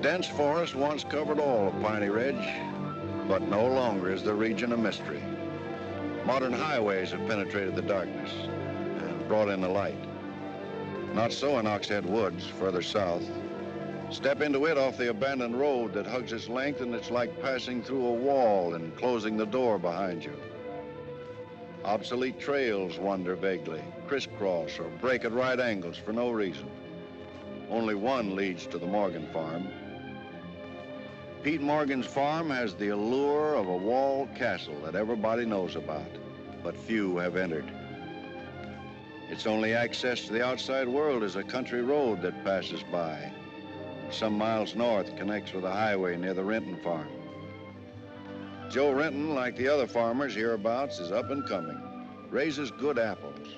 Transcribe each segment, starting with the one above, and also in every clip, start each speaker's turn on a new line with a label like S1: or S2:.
S1: Dense forest once covered all of Piney Ridge, but no longer is the region a mystery. Modern highways have penetrated the darkness and brought in the light. Not so in Oxhead Woods, further south. Step into it off the abandoned road that hugs its length, and it's like passing through a wall and closing the door behind you. Obsolete trails wander vaguely, crisscross or break at right angles for no reason. Only one leads to the Morgan farm. Pete Morgan's farm has the allure of a walled castle that everybody knows about, but few have entered. Its only access to the outside world is a country road that passes by. Some miles north connects with a highway near the Renton farm. Joe Renton, like the other farmers hereabouts, is up and coming, raises good apples.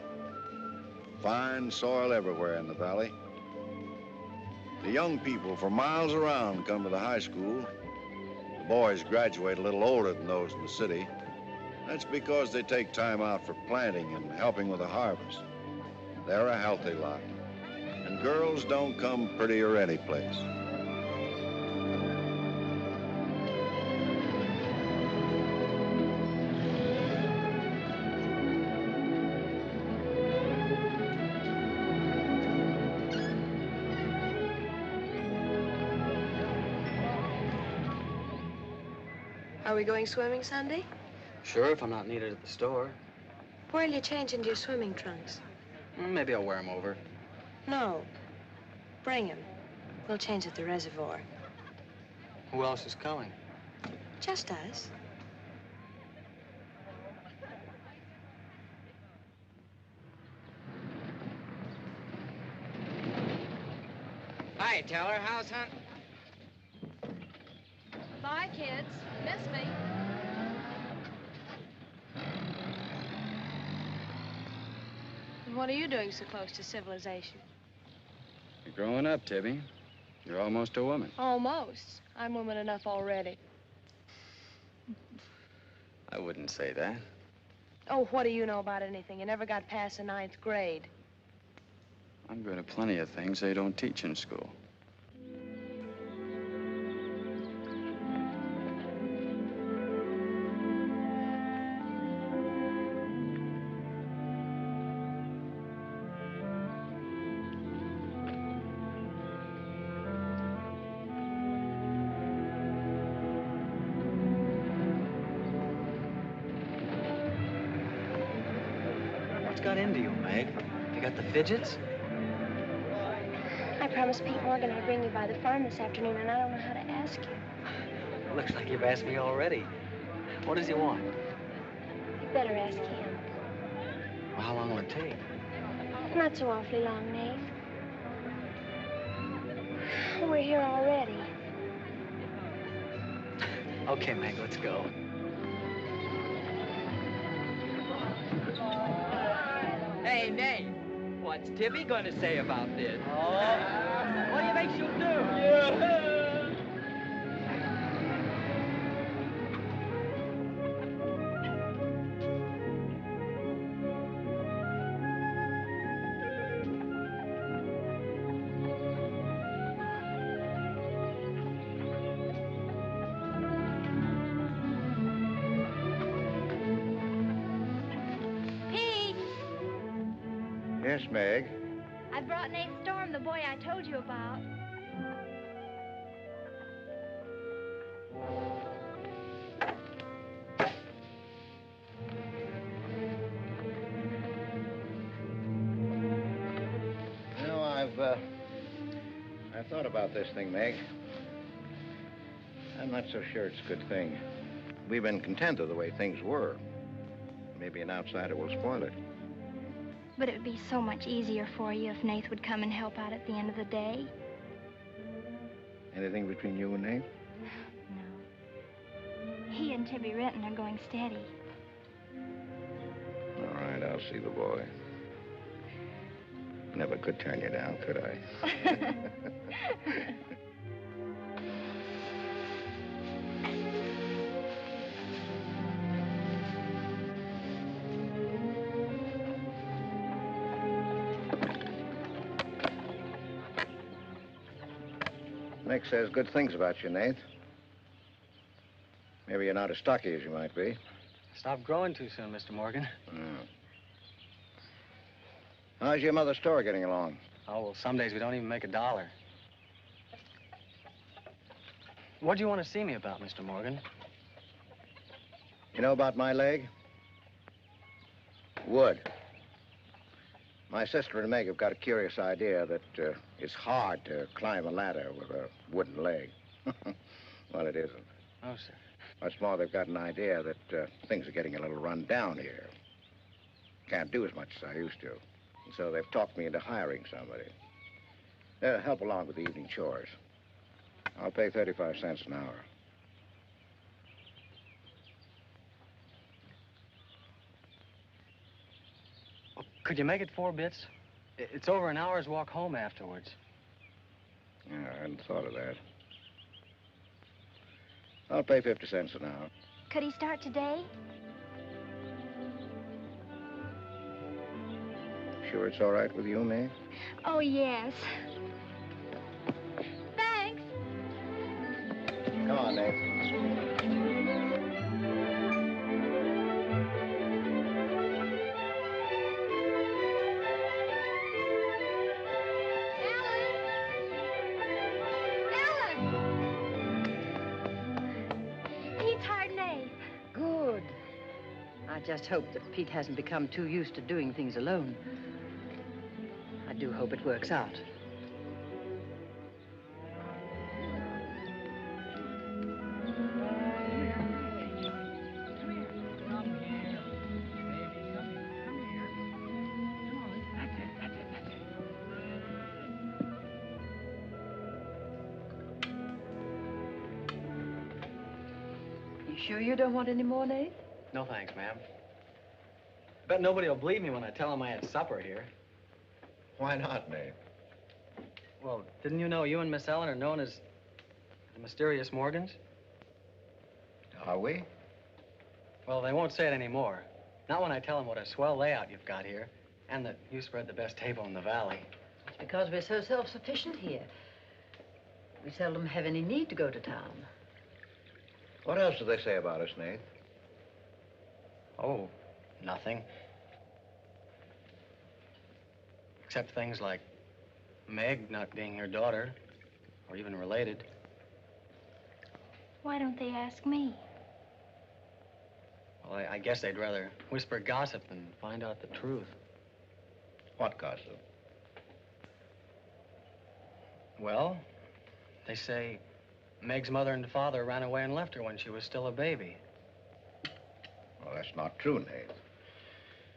S1: Fine soil everywhere in the valley. The young people for miles around come to the high school. The boys graduate a little older than those in the city. That's because they take time out for planting and helping with the harvest. They're a healthy lot. And girls don't come prettier any place.
S2: Are we going swimming Sunday?
S3: Sure, if I'm not needed at the store.
S2: Where'll you change into your swimming trunks?
S3: Maybe I'll wear them over.
S2: No. Bring 'em. We'll change at the reservoir.
S3: Who else is coming?
S2: Just us.
S4: Hi, Teller. How's hunt?
S2: Bye, kids. Miss me. And what are you doing so close to civilization?
S3: You're growing up, Tibby. You're almost a woman.
S2: Almost. I'm woman enough already.
S3: I wouldn't say that.
S2: Oh, what do you know about anything? You never got past the 9th grade.
S3: I'm good at plenty of things they don't teach in school. What's got into you, Meg? You got the fidgets?
S5: I promised Pete Morgan I'd bring you by the farm this afternoon, and I don't know how to ask you.
S3: Looks like you've asked me already. What does he want?
S5: You better ask him.
S3: Well, how long will it take?
S5: Not so awfully long, Nate. We're here already.
S3: Okay, Meg, let's go.
S4: Hey, Nate. What's Tibby gonna say about this? Oh. What do you think she'll do? Yeah.
S5: Pete!
S1: Yes, Meg.
S5: I brought Nate Storm, the boy I told you about.
S6: You know, I've thought about this thing, Meg. I'm not so sure it's a good thing. We've been content of the way things were. Maybe an outsider will spoil it.
S5: But it would be so much easier for you if Nate would come and help out at the end of the day.
S6: Anything between you and Nate?
S5: No. He and Tibby Renton are going steady.
S6: All right, I'll see the boy. Never could turn you down, could I? Nick says good things about you, Nate. Maybe you're not as stocky as you might be.
S7: Stop growing too soon, Mr. Morgan.
S6: How's your mother's store getting along?
S7: Oh, well, some days we don't even make $1. What do you want to see me about, Mr. Morgan?
S6: You know about my leg? Wood. My sister and Meg have got a curious idea that it's hard to climb a ladder with a wooden leg. Well, it isn't.
S7: Oh, sir.
S6: What's more, they've got an idea that things are getting a little run down here. Can't do as much as I used to. And so they've talked me into hiring somebody. They'll help along with the evening chores. I'll pay 35 cents an hour.
S7: Could you make it 4 bits? It's over an hour's walk home afterwards.
S6: Yeah, I hadn't thought of that. I'll pay 50 cents an hour.
S5: Could he start today?
S6: Sure it's all right with you, Mae?
S5: Oh, yes. Thanks.
S6: Come on, Nate.
S8: Good. I just hope that Pete hasn't become too used to doing things alone. I do hope it works out. You sure you don't want any more, Nate?
S7: No thanks, ma'am. Bet nobody will believe me when I tell them I had supper here.
S6: Why not, Nate?
S7: Well, didn't you know you and Miss Ellen are known as the Mysterious Morgans?
S6: Are we?
S7: Well, they won't say it anymore. Not when I tell them what a swell layout you've got here, and that you spread the best table in the valley.
S8: It's because we're so self-sufficient here. We seldom have any need to go to town.
S6: What else do they say about us, Nate?
S7: Oh, nothing. Except things like Meg not being your daughter, or even related.
S5: Why don't they ask me?
S7: Well, I guess they'd rather whisper gossip than find out the truth.
S6: What gossip?
S7: Well, they say Meg's mother and father ran away and left her when she was still a baby.
S6: Well, that's not true, Nate.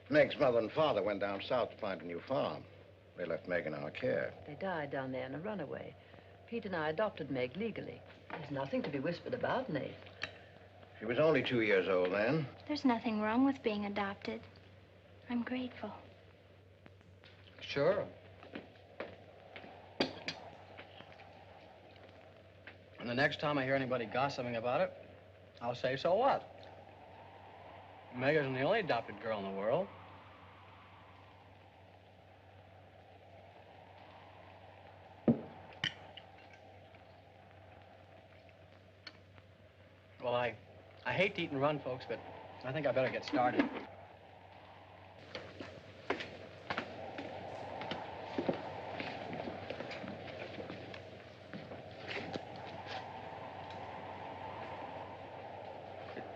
S6: Meg's mother and father went down south to find a new farm. They left Meg in our care.
S8: They died down there in a runaway. Pete and I adopted Meg legally. There's nothing to be whispered about, Nate.
S6: She was only 2 years old then.
S5: There's nothing wrong with being adopted. I'm grateful.
S7: Sure. And the next time I hear anybody gossiping about it, I'll say, so what? Meg isn't the only adopted girl in the world. Well, I hate to eat and run, folks, but I think I better get started.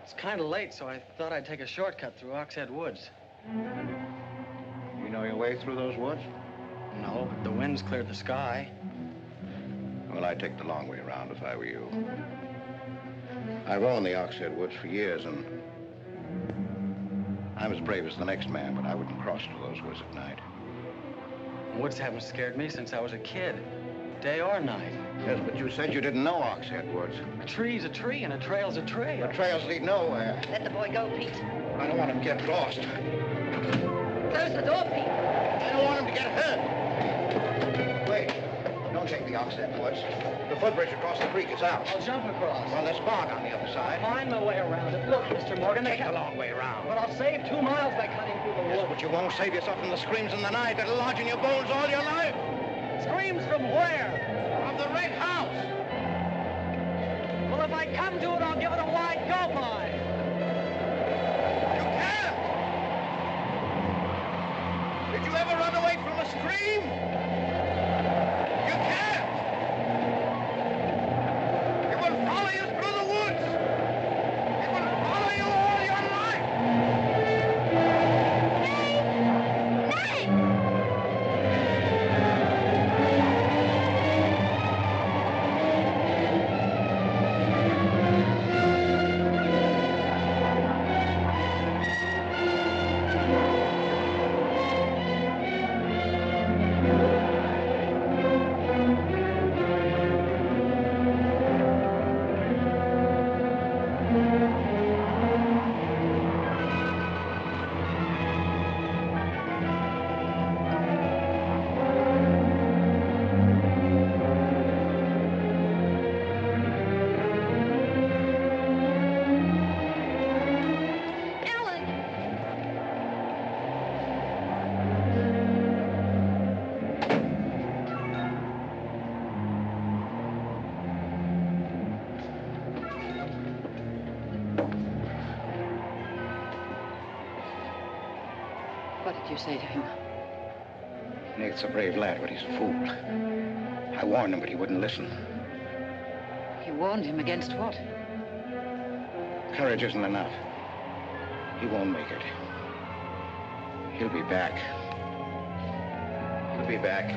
S7: It's kind of late, so I thought I'd take a shortcut through Oxhead Woods.
S6: You know your way through those woods?
S7: No, but the wind's cleared the sky.
S6: Well, I'd take the long way around if I were you. I've owned the Oxhead Woods for years, and I'm as brave as the next man, but I wouldn't cross through those woods at night.
S7: Woods haven't scared me since I was a kid, day or night.
S6: Yes, but you said you didn't know Oxhead Woods.
S7: A tree's a tree, and a trail's a trail.
S6: The trails lead nowhere.
S8: Let the boy go, Pete.
S6: I don't want him to get lost.
S8: Close the door, Pete.
S6: I don't want him to get hurt. Wait. Don't take the Oxhead Woods. The footbridge across the creek is out.
S7: I'll jump across.
S6: Well, there's fog on the other side.
S7: Find my way around it. Look, Mr. Morgan,
S6: Take the long way around.
S7: But I'll save 2 miles by cutting through the
S6: Yes,
S7: woods.
S6: but you won't save yourself from the screams in the night that'll lodge in your bones all your life.
S7: Screams from where?
S6: From the Red House.
S4: come to it, I'll give it a wide go by.
S6: You can't! Did you ever run away from a stream? You can't! It will follow you through the woods! It will follow you all your life!
S8: What did you say to him?
S6: Nate's a brave lad, but he's a fool. I warned him, but he wouldn't listen.
S8: You warned him against what?
S6: Courage isn't enough. He won't make it. He'll be back. He'll be back.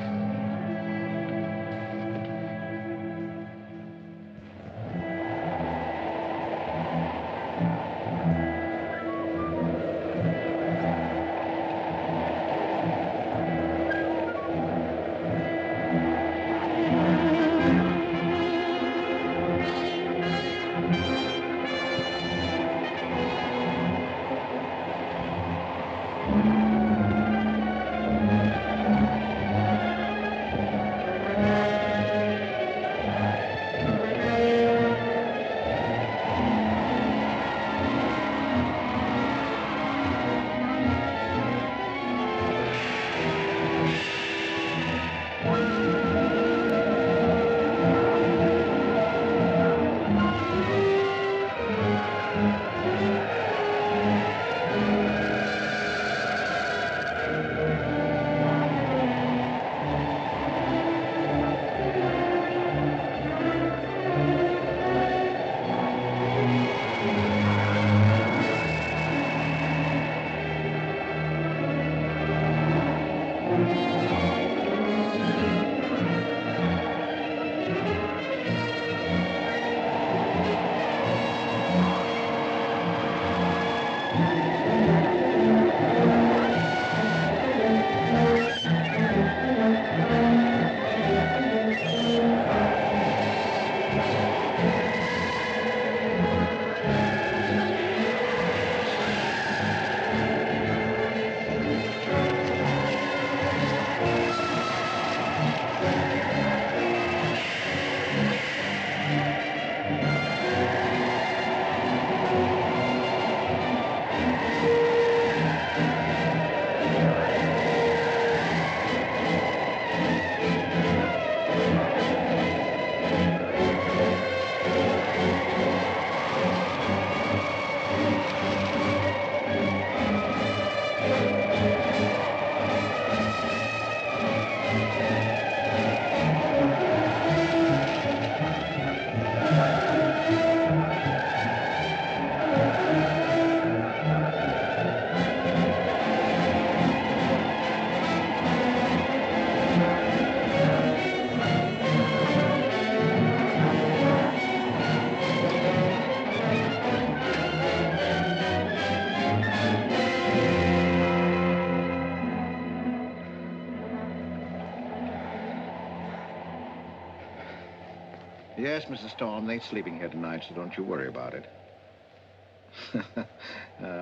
S6: Yes, Mrs. Storm, Nate's sleeping here tonight, so don't you worry about it.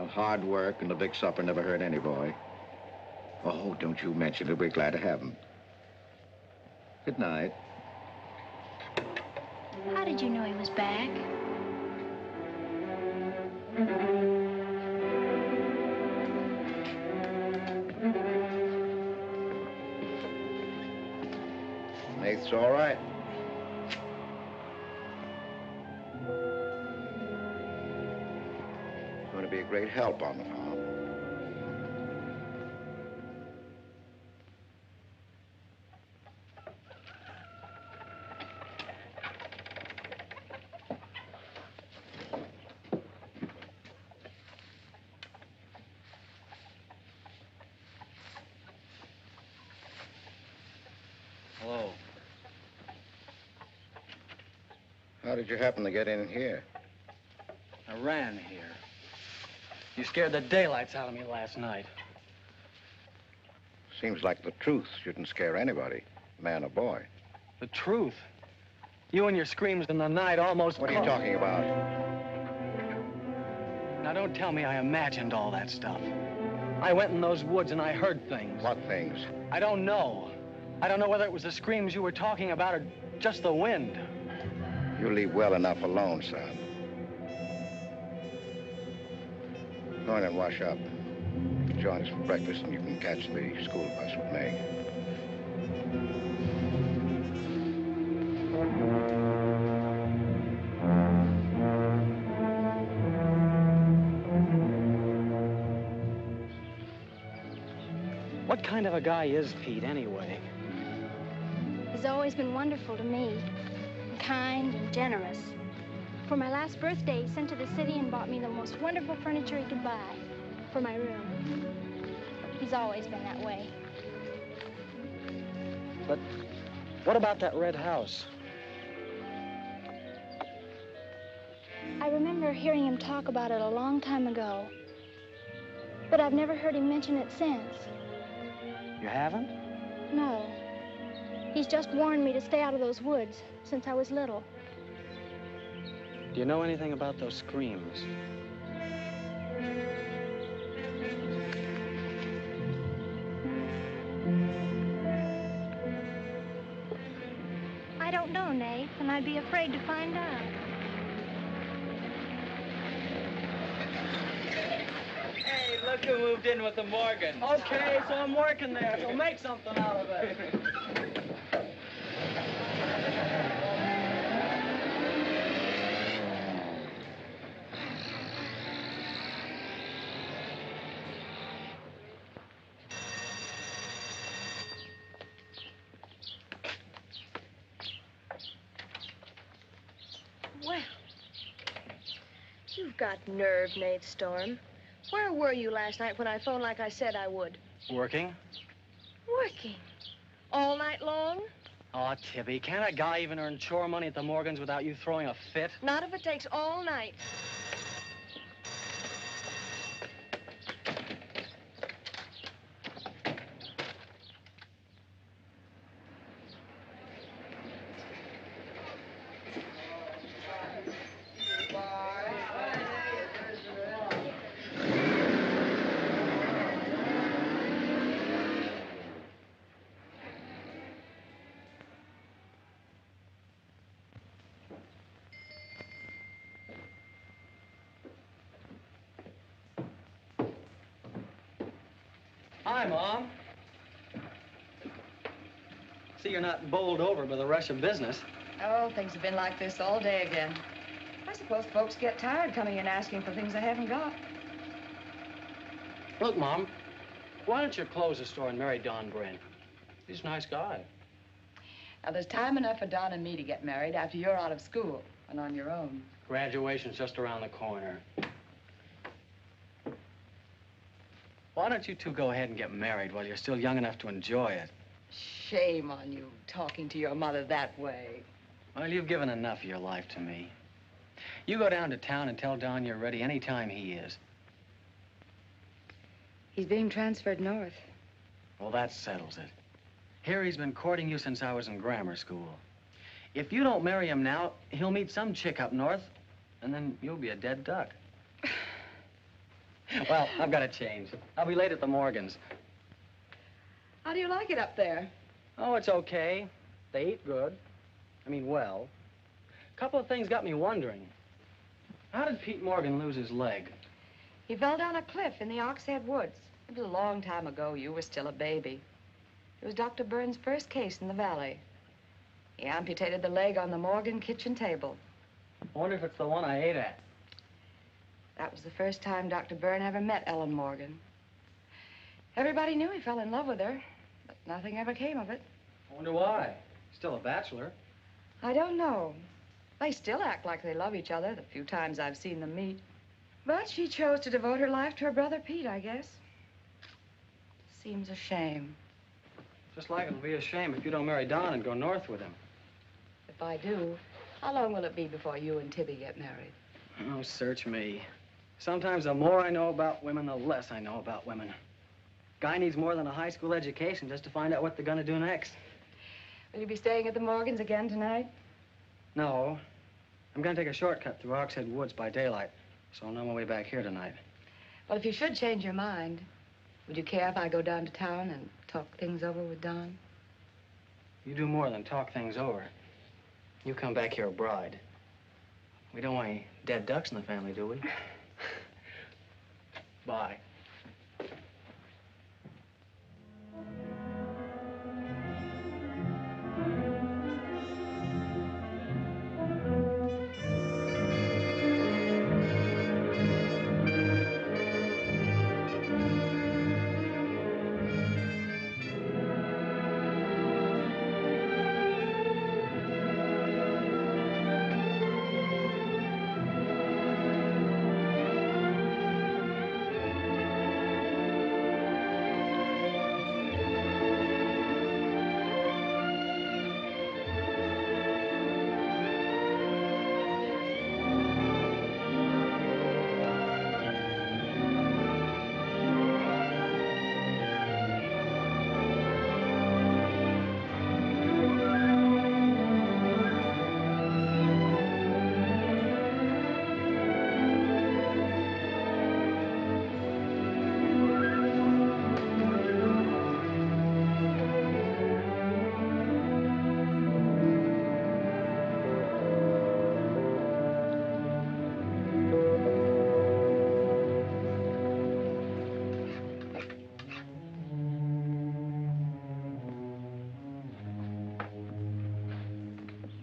S6: Hard work and a big supper never hurt any boy. Oh, don't you mention it. We're glad to have him. Good night.
S5: How did you know he was back?
S6: Nate's all right. going to be a great help on the farm.
S7: Hello.
S6: How did you happen to get in here?
S7: I ran here. You scared the daylights out of me last night.
S6: Seems like the truth shouldn't scare anybody, man or boy.
S7: The truth? You and your screams in the night almost...
S6: What are you talking about?
S7: Now, don't tell me I imagined all that stuff. I went in those woods and I heard things.
S6: What things?
S7: I don't know. I don't know whether it was the screams you were talking about or just the wind.
S6: You leave well enough alone, son. Go in and wash up. Join us for breakfast and you can catch the school bus with me.
S7: What kind of a guy is Pete, anyway?
S5: He's always been wonderful to me. Kind and generous. For my last birthday, he sent to the city and bought me the most wonderful furniture he could buy for my room. He's always been that way.
S7: But what about that red house?
S5: I remember hearing him talk about it a long time ago. But I've never heard him mention it since.
S7: You haven't?
S5: No. He's just warned me to stay out of those woods since I was little.
S7: Do you know anything about those screams?
S5: I don't know, Nate, and I'd be afraid to find out.
S4: Hey, look who moved in with the Morgans.
S7: Okay, so I'm working there, so make something out of it.
S2: Well, you've got nerve, Nate Storm. Where were you last night when I phoned like I said I would?
S7: Working?
S2: Working. All night long?
S7: Oh, Tibby, can't a guy even earn chore money at the Morgans without you throwing a fit?
S2: Not if it takes all night.
S7: Hi, Mom. See, you're not bowled over by the rush of business.
S8: Oh, things have been like this all day again. I suppose folks get tired coming in asking for things they haven't got.
S7: Look, Mom, why don't you close the store and marry Don Brent? He's a nice guy.
S8: Now, there's time enough for Don and me to get married after you're out of school and on your own.
S7: Graduation's just around the corner. Why don't you two go ahead and get married while you're still young enough to enjoy it?
S8: Shame on you, talking to your mother that way.
S7: Well, you've given enough of your life to me. You go down to town and tell Don you're ready any time he is.
S8: He's being transferred north.
S7: Well, that settles it. Here he's been courting you since I was in grammar school. If you don't marry him now, he'll meet some chick up north, and then you'll be a dead duck. Well, I've got to change. I'll be late at the Morgans.
S8: How do you like it up there?
S7: Oh, it's okay. They eat good. I mean, well. A couple of things got me wondering. How did Pete Morgan lose his leg?
S8: He fell down a cliff in the Oxhead Woods. It was a long time ago. You were still a baby. It was Dr. Burns' first case in the valley. He amputated the leg on the Morgan kitchen table.
S7: I wonder if it's the one I ate at.
S8: That was the first time Dr. Byrne ever met Ellen Morgan. Everybody knew he fell in love with her, but nothing ever came of it.
S7: I wonder why. Still a bachelor.
S8: I don't know. They still act like they love each other the few times I've seen them meet. But she chose to devote her life to her brother Pete, I guess. Seems a shame.
S7: Just like it'll be a shame if you don't marry Don and go north with him.
S8: If I do, how long will it be before you and Tibby get married?
S7: Oh, search me. Sometimes the more I know about women, the less I know about women. Guy needs more than a high school education just to find out what they're gonna do next.
S8: Will you be staying at the Morgans again tonight?
S7: No. I'm gonna take a shortcut through Oxhead Woods by daylight, so I'll know my way back here tonight.
S8: Well, if you should change your mind, would you care if I go down to town and talk things over with Don?
S7: You do more than talk things over. You come back here a bride. We don't want any dead ducks in the family, do we? Bye.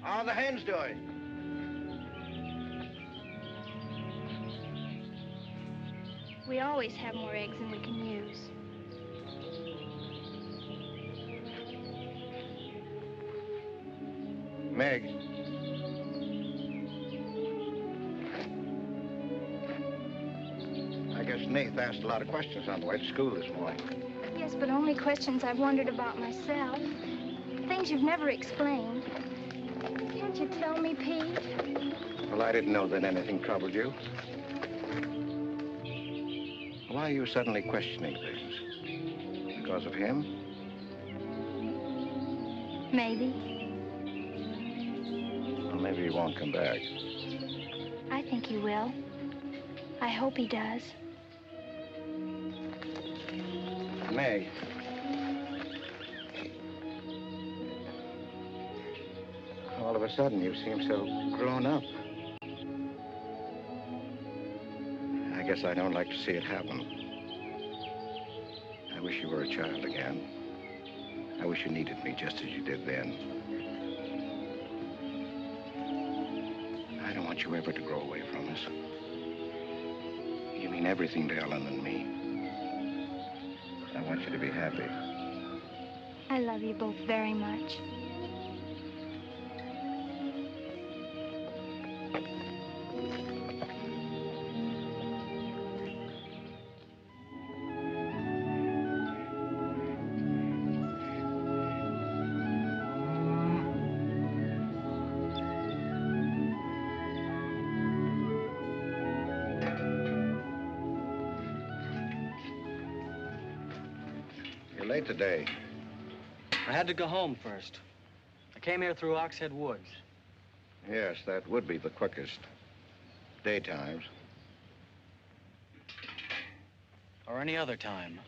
S6: How are the hens doing?
S5: We always have more eggs than we can use.
S6: Meg. I guess Nath asked a lot of questions on the way to school this morning.
S5: Yes, but only questions I've wondered about myself. Things you've never explained. Can't you tell me, Pete?
S6: Well, I didn't know that anything troubled you. Why are you suddenly questioning things? Because of him?
S5: Maybe.
S6: Well, maybe he won't come back.
S5: I think he will. I hope he does.
S6: Meg. All of a sudden, you seem so grown up. I guess I don't like to see it happen. I wish you were a child again. I wish you needed me just as you did then. I don't want you ever to grow away from us. You mean everything to Ellen and me. I want you to be happy.
S5: I love you both very much.
S6: You're late today.
S7: I had to go home first. I came here through Oxhead Woods.
S6: Yes, that would be the quickest. Daytimes.
S7: Or any other time.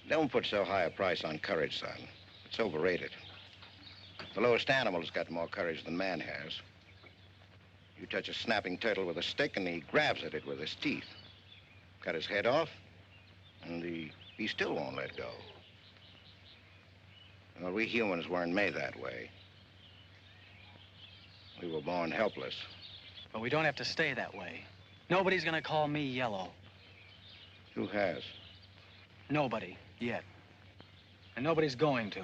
S6: Don't put so high a price on courage, son. It's overrated. The lowest animal's got more courage than man has. You touch a snapping turtle with a stick and he grabs at it with his teeth. Cut his head off, and he still won't let go. Well, we humans weren't made that way. We were born helpless.
S7: But we don't have to stay that way. Nobody's gonna call me yellow.
S6: Who has?
S7: Nobody, yet. And nobody's going to.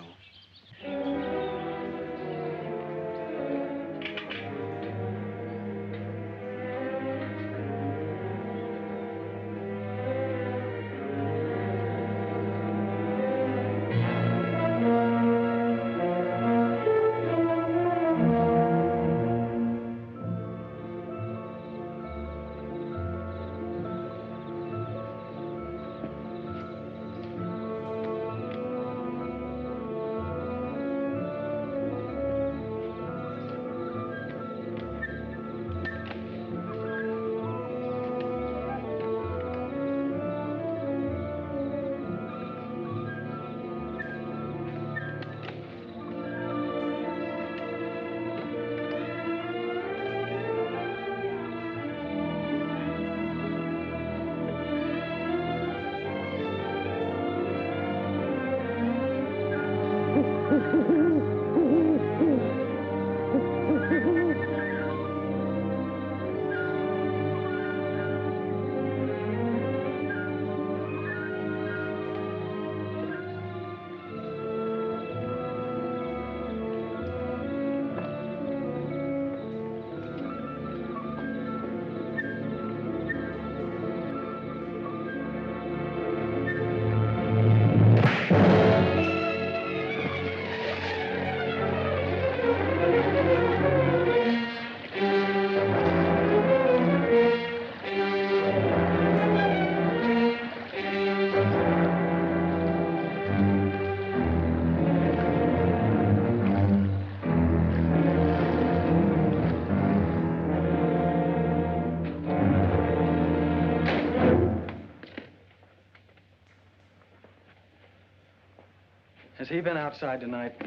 S7: Has he been outside tonight?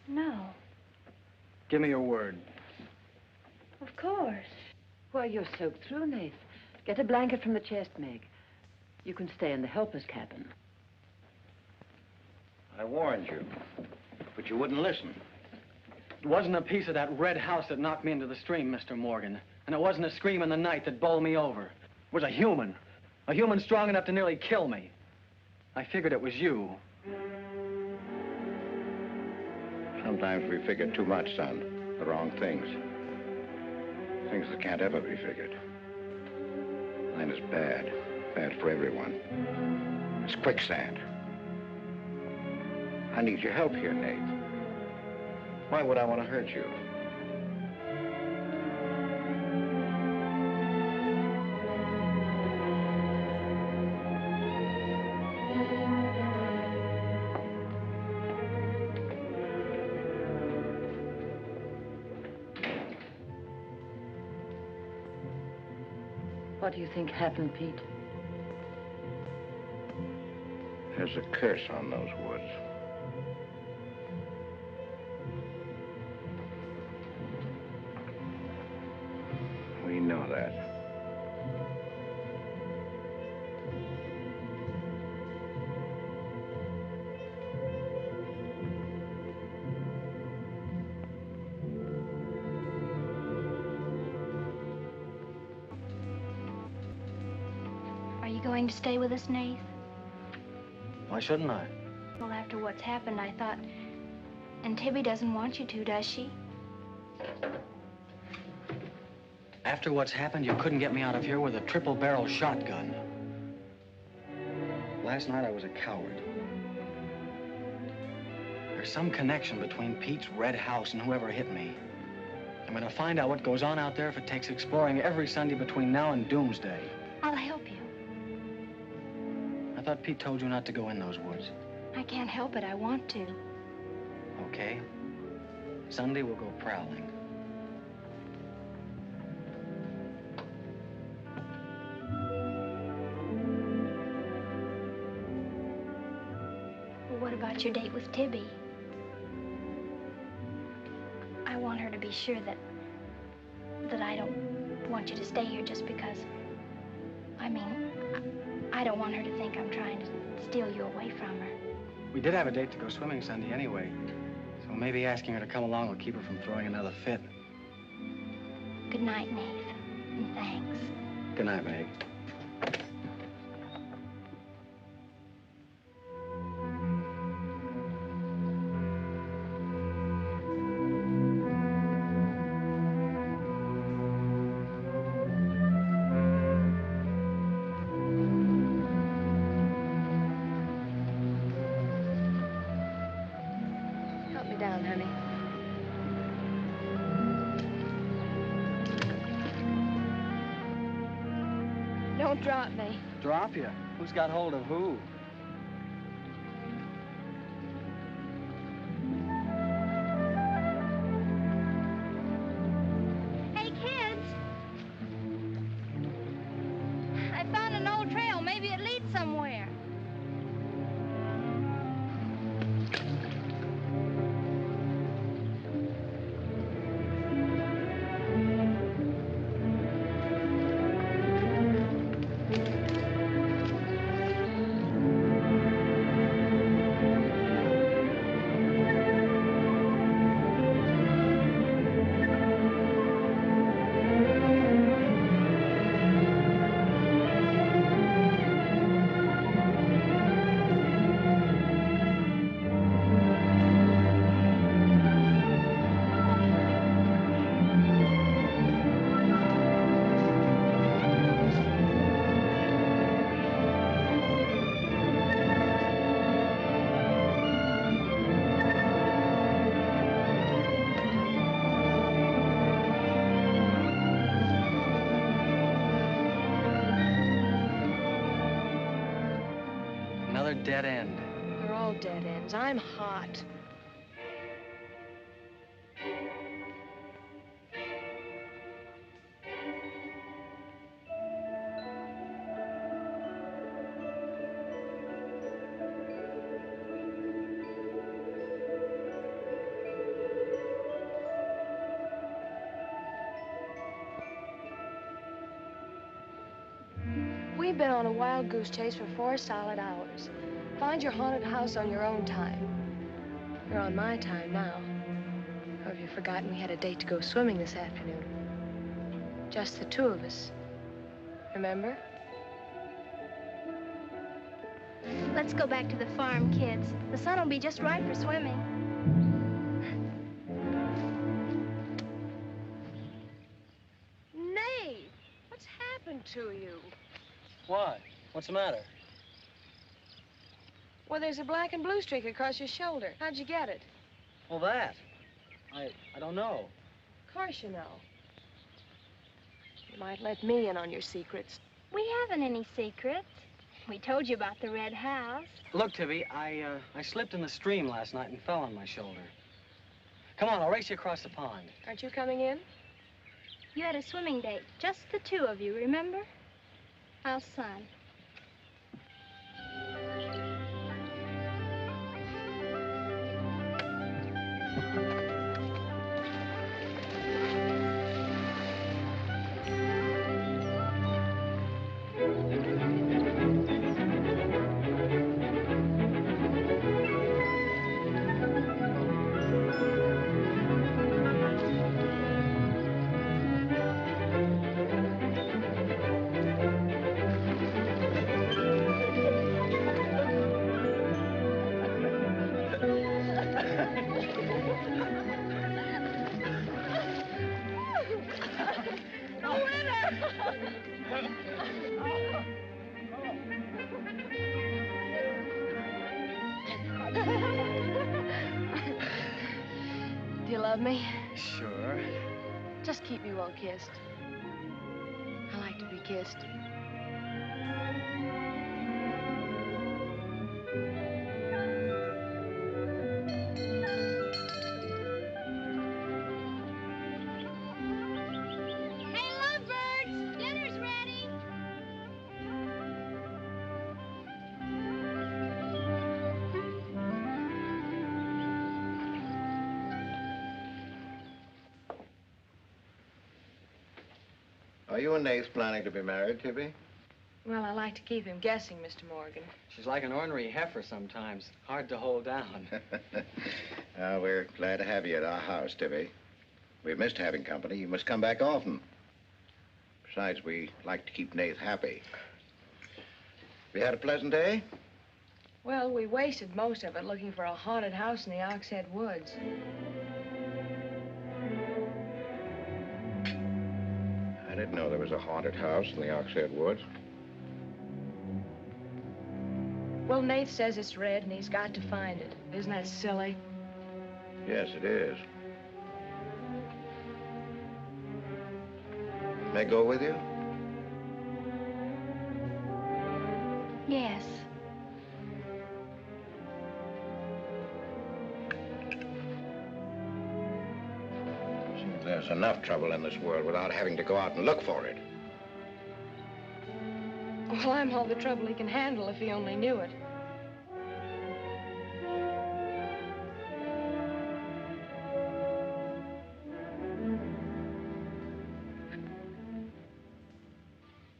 S5: No,
S7: Give me your word.
S5: of course.
S9: Why, you're soaked through, Nath. Get a blanket from the chest, Meg. You can stay in the helper's cabin.
S6: I warned you, but you wouldn't listen.
S7: It wasn't a piece of that red house that knocked me into the stream, Mr. Morgan. And it wasn't a scream in the night that bowled me over. It was a human strong enough to nearly kill me. I figured it was you.
S6: Sometimes we figure too much, son. The wrong things. Things that can't ever be figured. Mine is bad. Bad for everyone. It's quicksand. I need your help here, Nate. Why would I want to hurt you?
S9: What do you think happened, Pete?
S6: There's a curse on those woods. We know that.
S5: Are you going to stay with us, Nath?
S7: Why shouldn't I?
S5: Well, after what's happened, I thought... And Tibby doesn't want you to, does she?
S7: After what's happened, you couldn't get me out of here with a triple-barrel shotgun. Last night, I was a coward. There's some connection between Pete's red house and whoever hit me. I'm gonna find out what goes on out there if it takes exploring every Sunday between now and doomsday.
S5: I'll help you.
S7: I thought Pete told you not to go in those woods.
S5: I can't help it. I want to.
S7: Okay. Sunday, we'll go prowling.
S5: Well, what about your date with Tibby? I want her to be sure that I don't want you to stay here just because... I mean, I don't want her to think I'm trying to steal you away from her.
S7: We did have a date to go swimming Sunday anyway, so maybe asking her to come along will keep her from throwing another fit.
S5: Good night, Nath, and thanks.
S7: Good night, Meg.
S2: Help me down, honey. Don't drop me.
S7: Drop you? Who's got hold of who?
S5: Hey, kids! I found an old trail. Maybe it leads somewhere.
S7: Another dead end.
S2: They're all dead ends. I'm hot. We've been on a wild goose chase for 4 solid hours. Find your haunted house on your own time. You're on my time now. Or have you forgotten we had a date to go swimming this afternoon? Just the two of us. Remember?
S5: Let's go back to the farm, kids. The sun will be just right for swimming.
S2: Nate, what's happened to you?
S7: Why? What's the matter?
S2: Well, there's a black and blue streak across your shoulder. How'd you get it?
S7: Well, that. I don't know.
S2: Of course you know. You might let me in on your secrets.
S5: We haven't any secrets. We told you about the red house.
S7: Look, Tibby, I slipped in the stream last night and fell on my shoulder. Come on, I'll race you across the pond.
S2: Aren't you coming in?
S5: You had a swimming date, just the two of you, remember? How's Son?
S2: Do you love me?
S7: Sure.
S2: Just keep me well kissed. I like to be kissed.
S5: Hey, lovebirds! Dinner's ready!
S6: Are you and Nath planning to be married, Tibby?
S2: Well, I like to keep him guessing, Mr. Morgan.
S7: She's like an ornery heifer sometimes. Hard to hold down.
S6: We're glad to have you at our house, Tibby. We've missed having company. You must come back often. Besides, we like to keep Nath happy. We had a pleasant day?
S2: Well, we wasted most of it looking for a haunted house in the Oxhead Woods.
S6: I didn't know there was a haunted house in the Oxhead Woods.
S2: Well, Nath says it's red and he's got to find it. Isn't that silly?
S6: Yes, it is. May I go with you?
S5: Yes.
S6: There's enough trouble in this world without having to go out and look for it.
S2: Well, I'm all the trouble he can handle if he only knew it.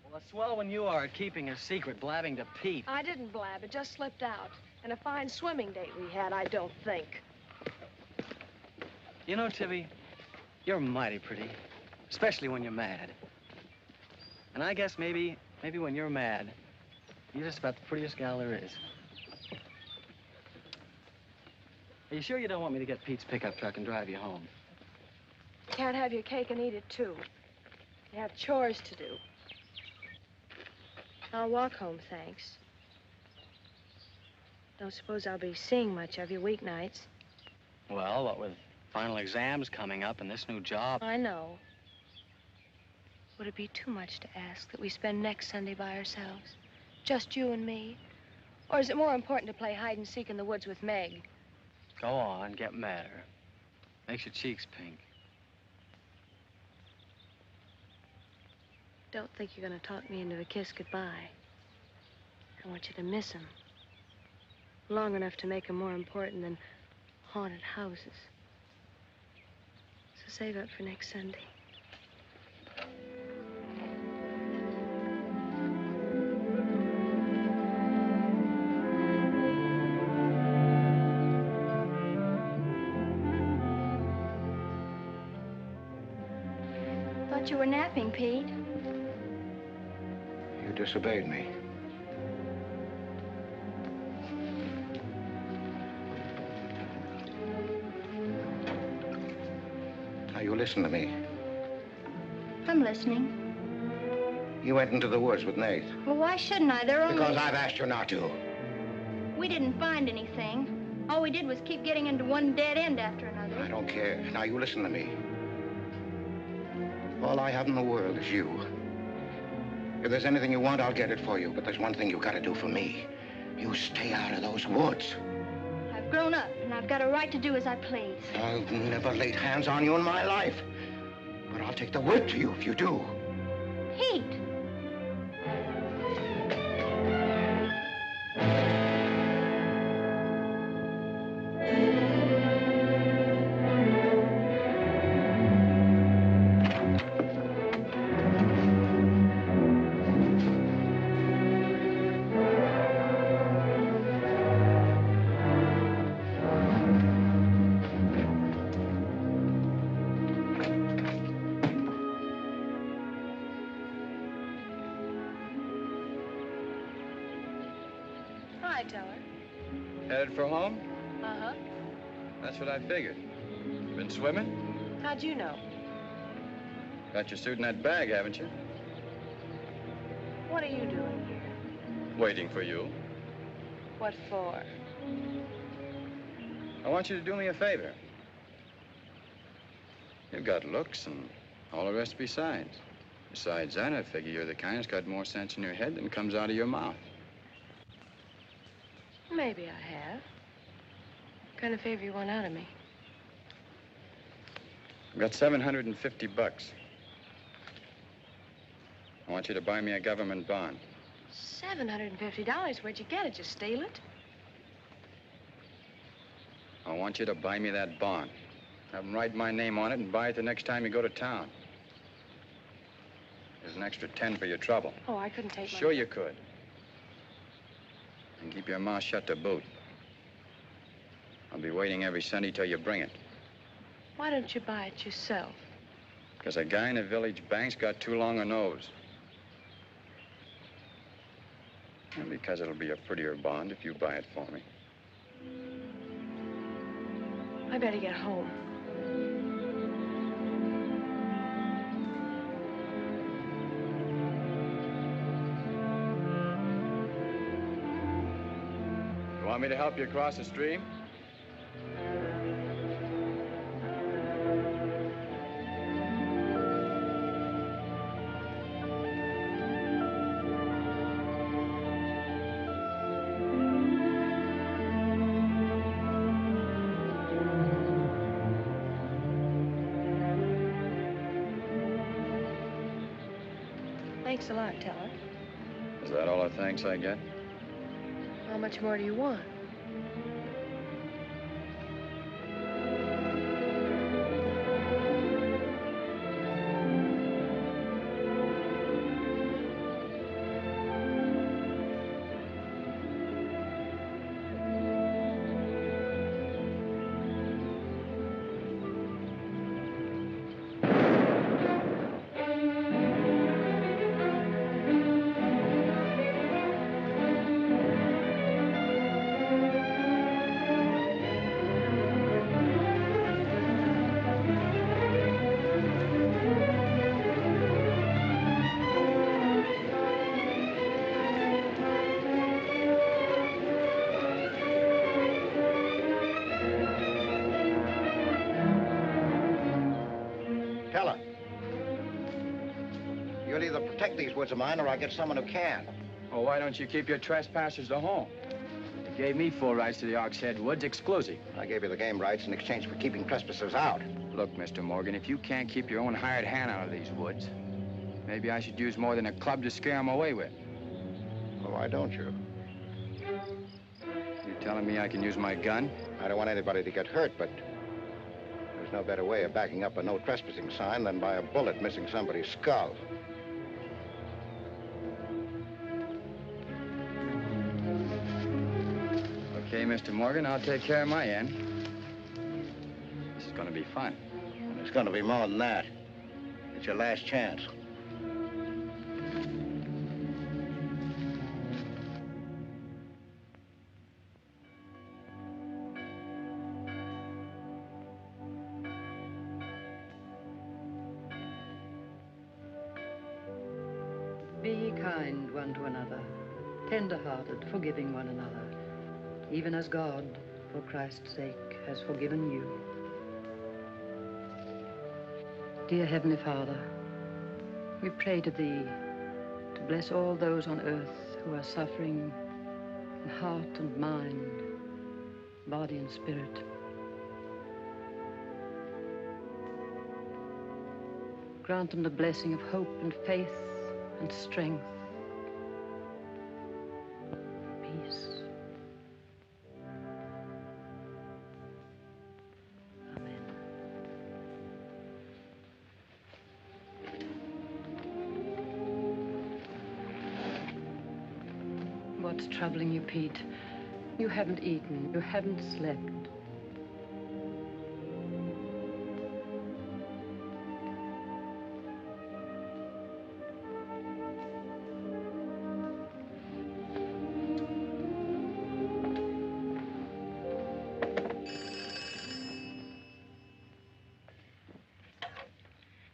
S7: Well, a swell when you are at keeping a secret, blabbing to Pete.
S2: I didn't blab. It just slipped out. And a fine swimming date we had, I don't think.
S7: You know, Tibby, you're mighty pretty, especially when you're mad. And I guess maybe when you're mad, you're just about the prettiest gal there is. Are you sure you don't want me to get Pete's pickup truck and drive you home?
S2: You can't have your cake and eat it, too. You have chores to do. I'll walk home, thanks. Don't suppose I'll be seeing much of you weeknights.
S7: Well, what with final exams coming up and this new job.
S2: I know. Would it be too much to ask that we spend next Sunday by ourselves? Just you and me? Or is it more important to play hide and seek in the woods with Meg?
S7: Go on, get madder. Makes your cheeks pink.
S2: Don't think you're gonna talk me into a kiss goodbye. I want you to miss him. Long enough to make him more important than haunted houses. So save up for next Sunday.
S5: Thought you were napping, Pete.
S6: You disobeyed me. Now, you listen to me.
S5: I'm listening.
S6: You went into the woods with Nath.
S5: Well, why shouldn't I? They're only...
S6: Because I've asked you not to.
S5: We didn't find anything. All we did was keep getting into one dead end after another.
S6: I don't care. Now, you listen to me. All I have in the world is you. If there's anything you want, I'll get it for you. But there's one thing you've got to do for me. You stay out of those woods.
S5: I've grown up, and I've got a right to do as I please.
S6: I've never laid hands on you in my life. But I'll take the word to you if you do.
S5: Pete!
S2: Hi, Teller.
S3: Headed for home?
S2: Uh-huh.
S3: That's what I figured. Been swimming?
S2: How'd you know?
S3: Got your suit in that bag, haven't you?
S2: What are you doing here?
S3: Waiting for you.
S2: What for?
S3: I want you to do me a favor. You've got looks and all the rest besides. Besides that, I figure you're the kind that's got more sense in your head than comes out of your mouth.
S2: Maybe I have. What kind of favor you want out of me?
S3: I've got $750. I want you to buy me a government bond.
S2: $750? Where'd you get it? You steal it?
S3: I want you to buy me that bond. Have them write my name on it and buy it the next time you go to town. There's an extra 10 for your trouble.
S2: Oh, I couldn't take
S3: Sure you could. And keep your mouth shut to boot. I'll be waiting every Sunday till you bring it.
S2: Why don't you buy it yourself?
S3: Because a guy in a village bank's got too long a nose. And because it'll be a prettier bond if you buy it for me.
S2: I better get home.
S3: You want me to help you across the stream?
S2: Thanks a lot, Teller.
S3: Is that all the thanks I get?
S2: How much more do you want?
S6: Teller. You'll either protect these woods of mine or I'll get someone who can.
S3: Well, why don't you keep your trespassers to home? You gave me full rights to the Ox Head Woods, exclusive.
S6: I gave you the game rights in exchange for keeping trespassers out.
S3: Look, Mr. Morgan, if you can't keep your own hired hand out of these woods, maybe I should use more than a club to scare them away with.
S6: Well, why don't you?
S3: You telling me I can use my gun?
S6: I don't want anybody to get hurt, but there's no better way of backing up a no trespassing sign than by a bullet missing somebody's skull.
S3: Okay, Mr. Morgan, I'll take care of my end. This is going to be fun.
S6: It's going to be more than that. It's your last chance.
S9: Be ye kind one to another, tender-hearted, forgiving one another, even as God, for Christ's sake, has forgiven you. Dear Heavenly Father, we pray to Thee to bless all those on earth who are suffering in heart and mind, body and spirit. Grant them the blessing of hope and faith and strength, peace. Amen. What's troubling you, Pete? You haven't eaten, you haven't slept.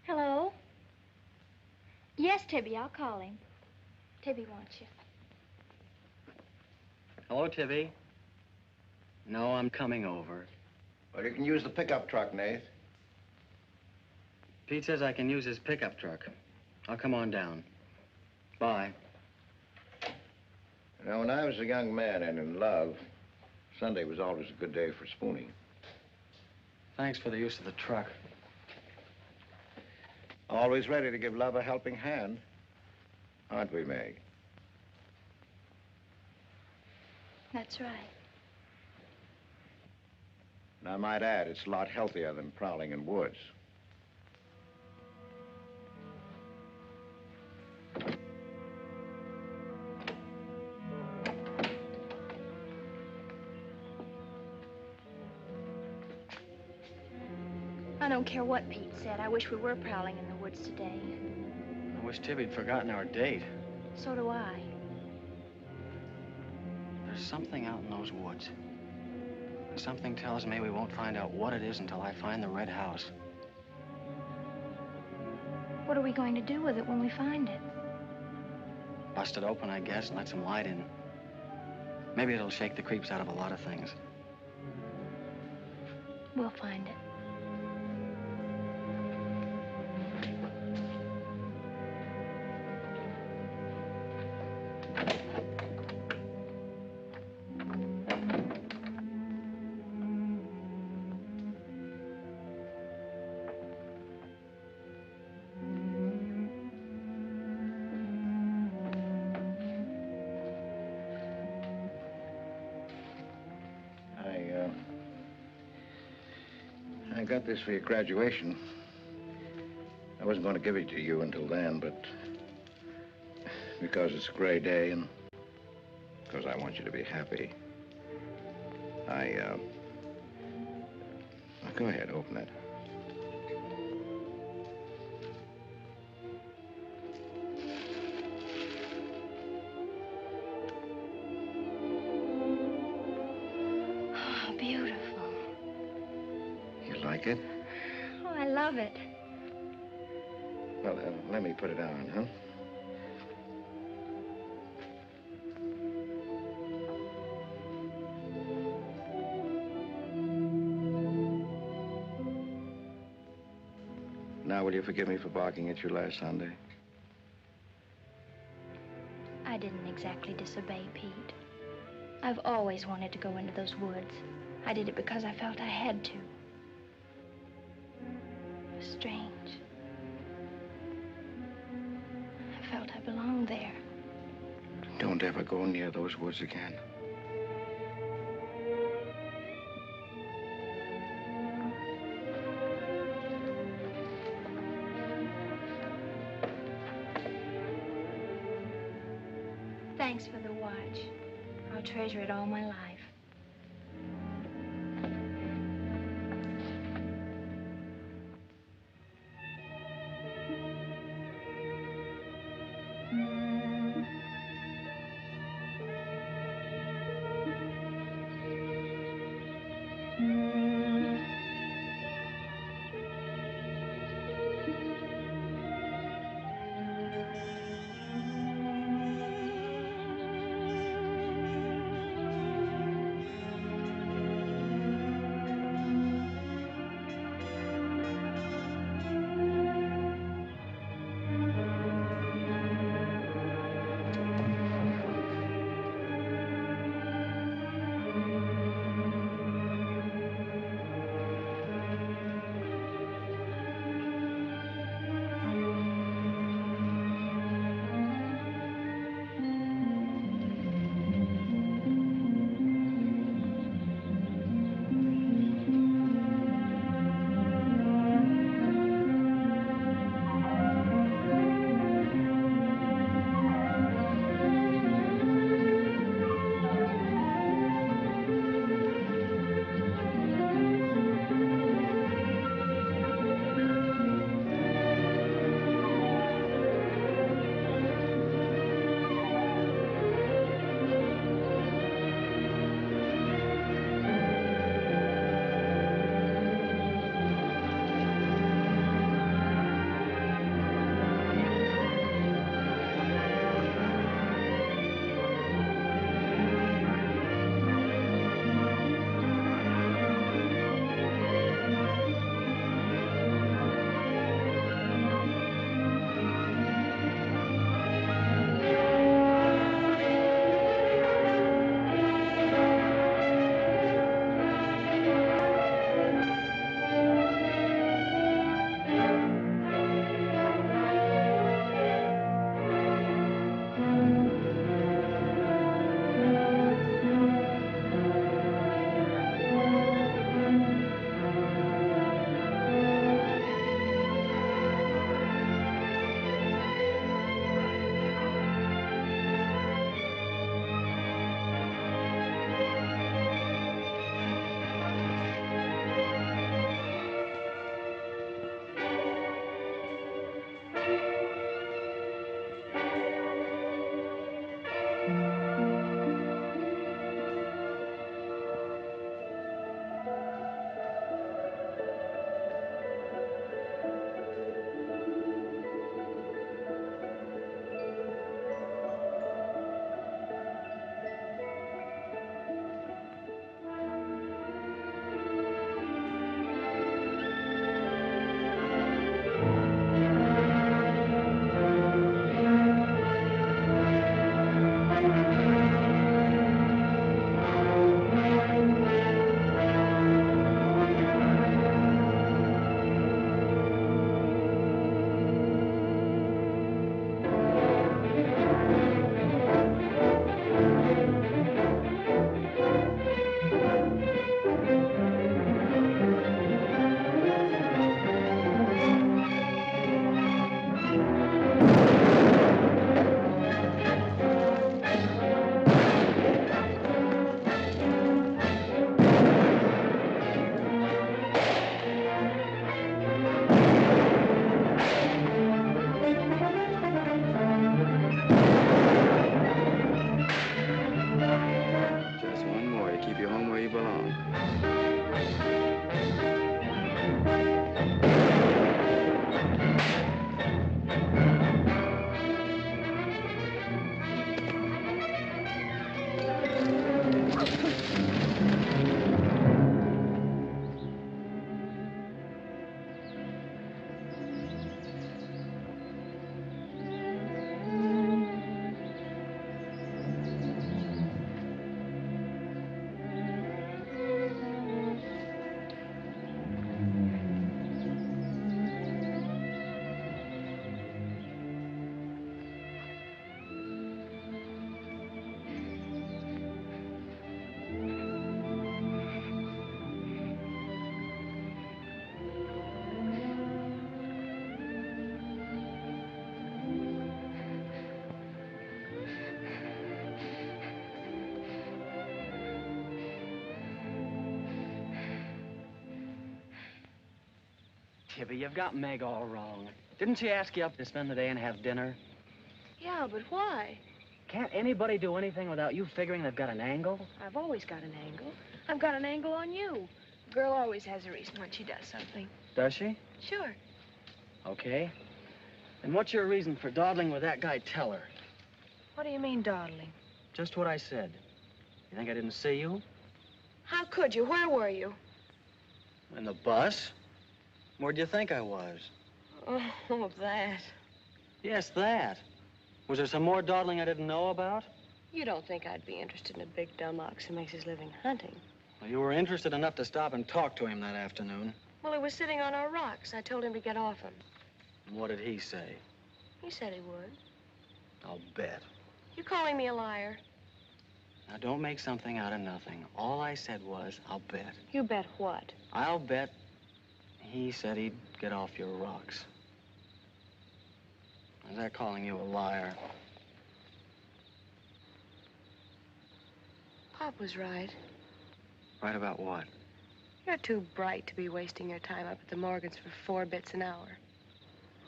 S5: Hello? Yes, Tibby, I'll call him. Tibby wants you.
S7: Hello, Tibby. No, I'm coming over.
S6: Well, you can use the pickup truck, Nath.
S7: Pete says I can use his pickup truck. I'll come on down. Bye.
S6: You know, when I was a young man and in love, Sunday was always a good day for spooning.
S7: Thanks for the use of the truck.
S6: Always ready to give love a helping hand. Aren't we, Meg?
S5: That's right.
S6: And I might add, it's a lot healthier than prowling in woods.
S5: I don't care what Pete said. I wish we were prowling in the woods today.
S7: I wish Tibby'd forgotten our date.
S5: So do I.
S7: There's something out in those woods. Something tells me we won't find out what it is until I find the red house.
S5: What are we going to do with it when we find it?
S7: Bust it open, I guess, and let some light in. Maybe it'll shake the creeps out of a lot of things.
S5: We'll find it.
S6: I got this for your graduation. I wasn't going to give it to you until then, but because it's a gray day and because I want you to be happy, go ahead, open it.
S5: Oh, beautiful.
S6: You like it?
S5: Oh, I love it.
S6: Well, let me put it on, huh? Now, will you forgive me for barking at you last Sunday?
S5: I didn't exactly disobey Pete. I've always wanted to go into those woods. I did it because I felt I had to. It was strange. I felt I belonged there.
S6: Don't ever go near those woods again.
S5: Thanks for the watch. I'll treasure it all my life.
S7: Tibby, you've got Meg all wrong. Didn't she ask you up to spend the day and have dinner?
S2: Yeah, but why?
S7: Can't anybody do anything without you figuring they've got an angle?
S2: I've always got an angle. I've got an angle on you. A girl always has a reason when she does something.
S7: Does she?
S2: Sure.
S7: Okay. And what's your reason for dawdling with that guy Teller?
S2: What do you mean, dawdling?
S7: Just what I said. You think I didn't see you?
S2: How could you? Where were you?
S7: In the bus? Where'd you think I was?
S2: Oh, that.
S7: Yes, that. Was there some more dawdling I didn't know about?
S2: You don't think I'd be interested in a big dumb ox who makes his living hunting?
S7: Well, you were interested enough to stop and talk to him that afternoon.
S2: Well, he was sitting on our rocks. I told him to get off him.
S7: And what did he say?
S2: He said he would.
S7: I'll bet.
S2: You calling me a liar?
S7: Now, don't make something out of nothing. All I said was, I'll bet.
S2: You bet what?
S7: I'll bet he said he'd get off your rocks. Is that calling you a liar?
S2: Pop was right.
S7: Right about what?
S2: You're too bright to be wasting your time up at the Morgans for 4 bits an hour.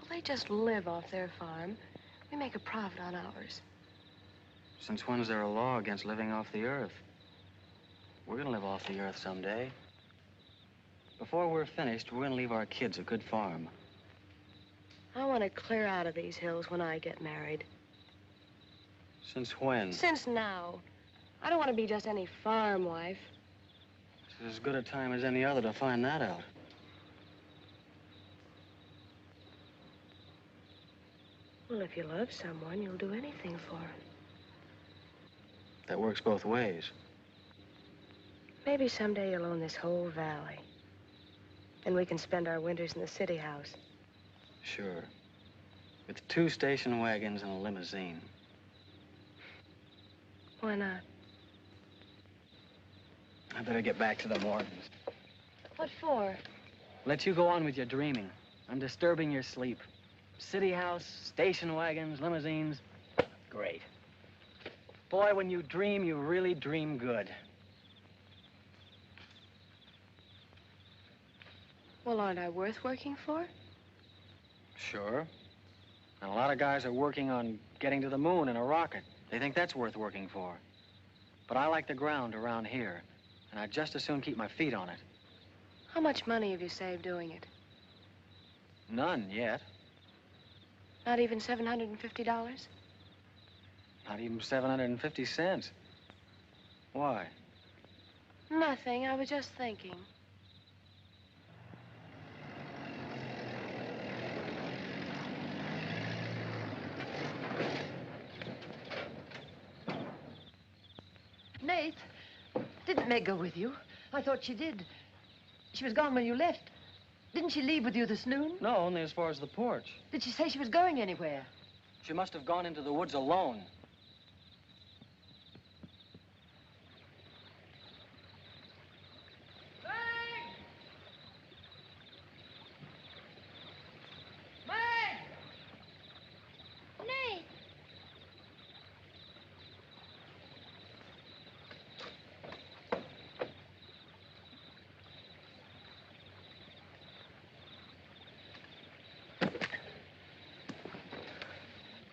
S2: Well, they just live off their farm. We make a profit on ours.
S7: Since when's there a law against living off the earth? We're gonna live off the earth someday. Before we're finished, we're gonna leave our kids a good farm.
S2: I want to clear out of these hills when I get married.
S7: Since when?
S2: Since now. I don't want to be just any farm wife.
S7: This is as good a time as any other to find that out.
S2: Well, if you love someone, you'll do anything for him.
S7: That works both ways.
S2: Maybe someday you'll own this whole valley. And we can spend our winters in the city house.
S7: Sure. With 2 station wagons and a limousine.
S2: Why not?
S7: I better get back to the Morgans.
S2: What for?
S7: Let you go on with your dreaming. I'm disturbing your sleep. City house, station wagons, limousines. Great. Boy, when you dream, you really dream good.
S2: Well, aren't I worth working for?
S7: Sure. And a lot of guys are working on getting to the moon in a rocket. They think that's worth working for. But I like the ground around here, and I'd just as soon keep my feet on it.
S2: How much money have you saved doing it?
S7: None yet.
S2: Not even $750?
S7: Not even 750 cents. Why?
S2: Nothing. I was just thinking.
S10: Nate, didn't Meg go with you? I thought she did. She was gone when you left. Didn't she leave with you this noon?
S7: No, only as far as the porch.
S10: Did she say she was going anywhere?
S7: She must have gone into the woods alone.
S5: Nate!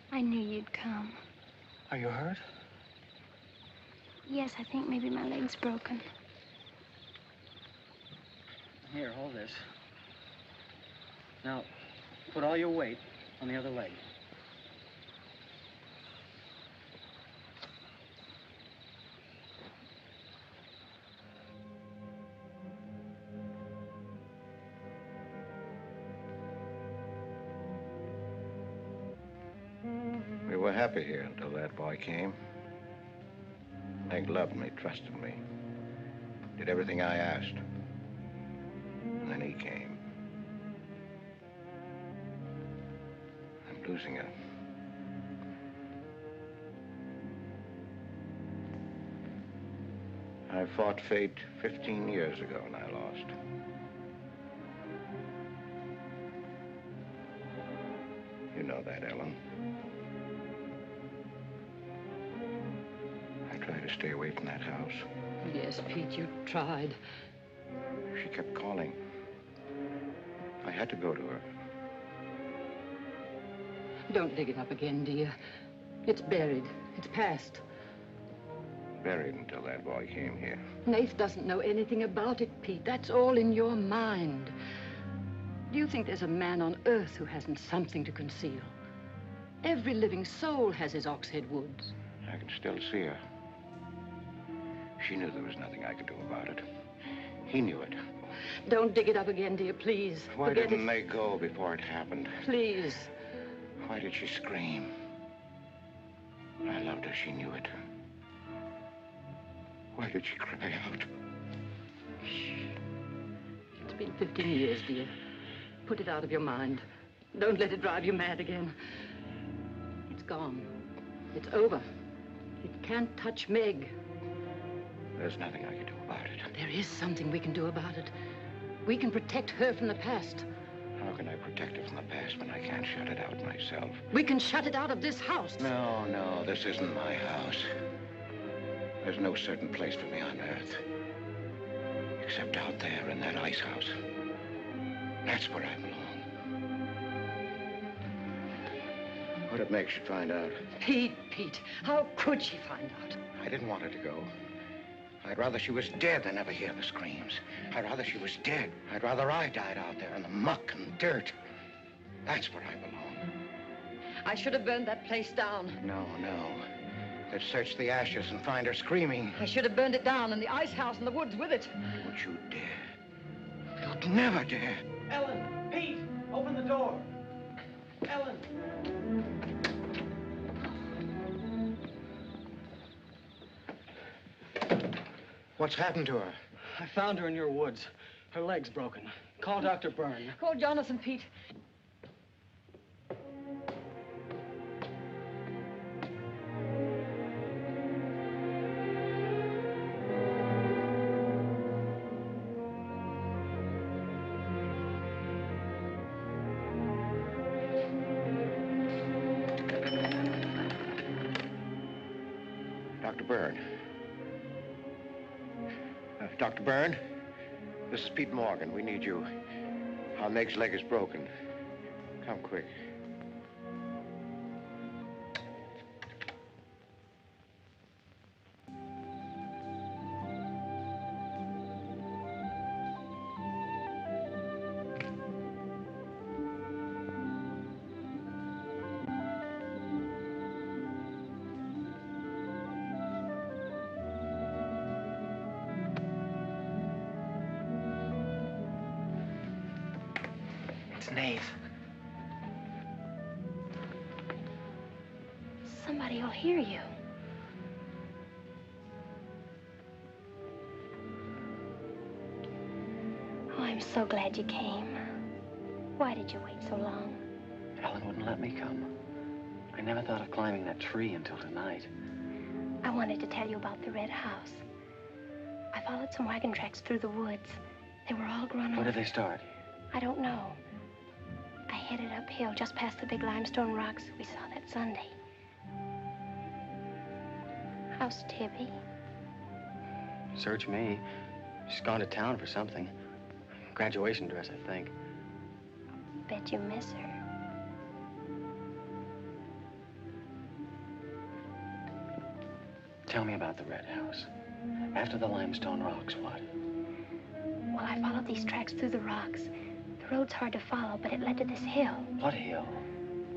S5: I knew you'd come.
S7: Are you hurt?
S5: Yes, I think maybe my leg's broken.
S7: Here, hold this. Now, put all your weight on the other leg.
S6: We were happy here until that boy came. Meg loved me, trusted me, did everything I asked. And then he came. I'm losing her. I fought fate 15 years ago and I lost. You know that, Ellen. I tried to stay away from that house.
S9: Yes, Pete, you tried.
S6: She kept calling. I had to go to her.
S9: Don't dig it up again, dear. It's buried. It's past.
S6: Buried until that boy came here.
S9: Nath doesn't know anything about it, Pete. That's all in your mind. Do you think there's a man on earth who hasn't something to conceal? Every living soul has his Oxhead Woods.
S6: I can still see her. She knew there was nothing I could do about it. He knew it.
S9: Don't dig it up again, dear, please.
S6: Why
S9: Forget
S6: didn't
S9: it.
S6: they go before it happened?
S9: Please.
S6: Why did she scream? I loved her. She knew it. Why did she cry out?
S9: It's been 15 years, dear. Put it out of your mind. Don't let it drive you mad again. It's gone. It's over. It can't touch Meg.
S6: There's nothing I can do about it.
S9: There is something we can do about it. We can protect her from the past.
S6: How can I protect her from the past when I can't shut it out myself?
S9: We can shut it out of this house.
S6: No, this isn't my house. There's no certain place for me on Earth. Except out there in that ice house. That's where I belong. What if Meg should find out?
S9: Pete, how could she find out?
S6: I didn't want her to go. I'd rather she was dead than ever hear the screams. I'd rather she was dead. I'd rather I died out there in the muck and dirt. That's where I belong.
S9: I should have burned that place down.
S6: No. They'd search the ashes and find her screaming.
S9: I should have burned it down and the ice house in the woods with it.
S6: Don't you dare. You'd never dare.
S7: Ellen, Pete, open the door. Ellen.
S6: What's happened to her?
S7: I found her in your woods. Her leg's broken. Call Dr. Byrne.
S9: Call Jonathan, Pete.
S6: Dr. Byrne. Dr. Byrne, this is Pete Morgan. We need you. Our Meg's leg is broken. Come quick.
S7: Nath.
S5: Somebody will hear you. Oh, I'm so glad you came. Why did you wait so long?
S7: Ellen wouldn't let me come. I never thought of climbing that tree until tonight.
S5: I wanted to tell you about the red house. I followed some wagon tracks through the woods. They were all grown over.
S7: Where did they start?
S5: I don't know. I headed uphill just past the big limestone rocks we saw that Sunday. How's Tibby?
S7: Search me. She's gone to town for something. Graduation dress, I think.
S5: Bet you miss her.
S7: Tell me about the red house. After the limestone rocks, what?
S5: Well, I followed these tracks through the rocks. The road's hard to follow, but it led to this hill.
S7: What hill?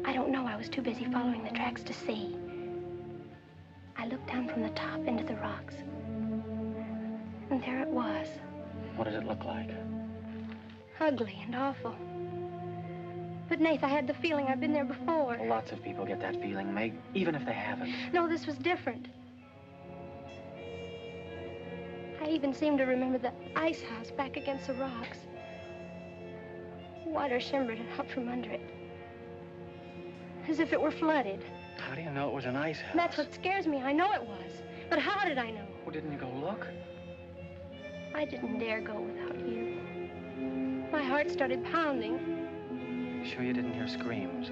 S5: I don't know. I was too busy following the tracks to see. I looked down from the top into the rocks. And there it was.
S7: What did it look like?
S5: Ugly and awful. But, Nath, I had the feeling I'd been there before.
S7: Well, lots of people get that feeling, Meg, even if they haven't.
S5: No, this was different. I even seemed to remember the ice house back against the rocks. Water shimmered out from under it. As if it were flooded.
S7: How do you know it was an ice house?
S5: That's what scares me. I know it was. But how did I know?
S7: Well, didn't you go look?
S5: I didn't dare go without you. My heart started pounding.
S7: Sure you didn't hear screams?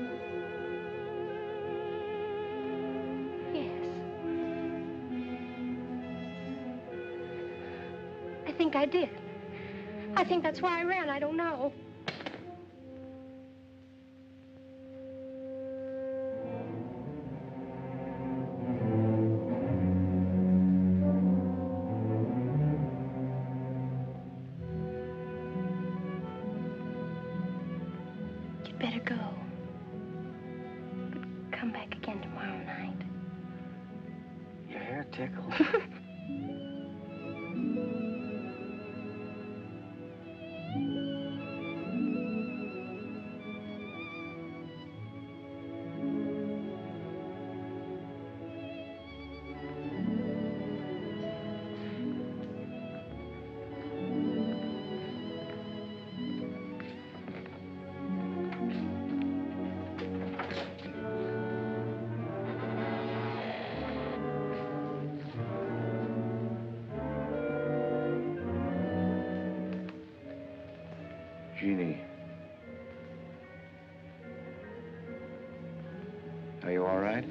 S5: Yes. I think I did. I think that's why I ran. I don't know.
S7: tickle.
S6: Jeannie. Are you all right?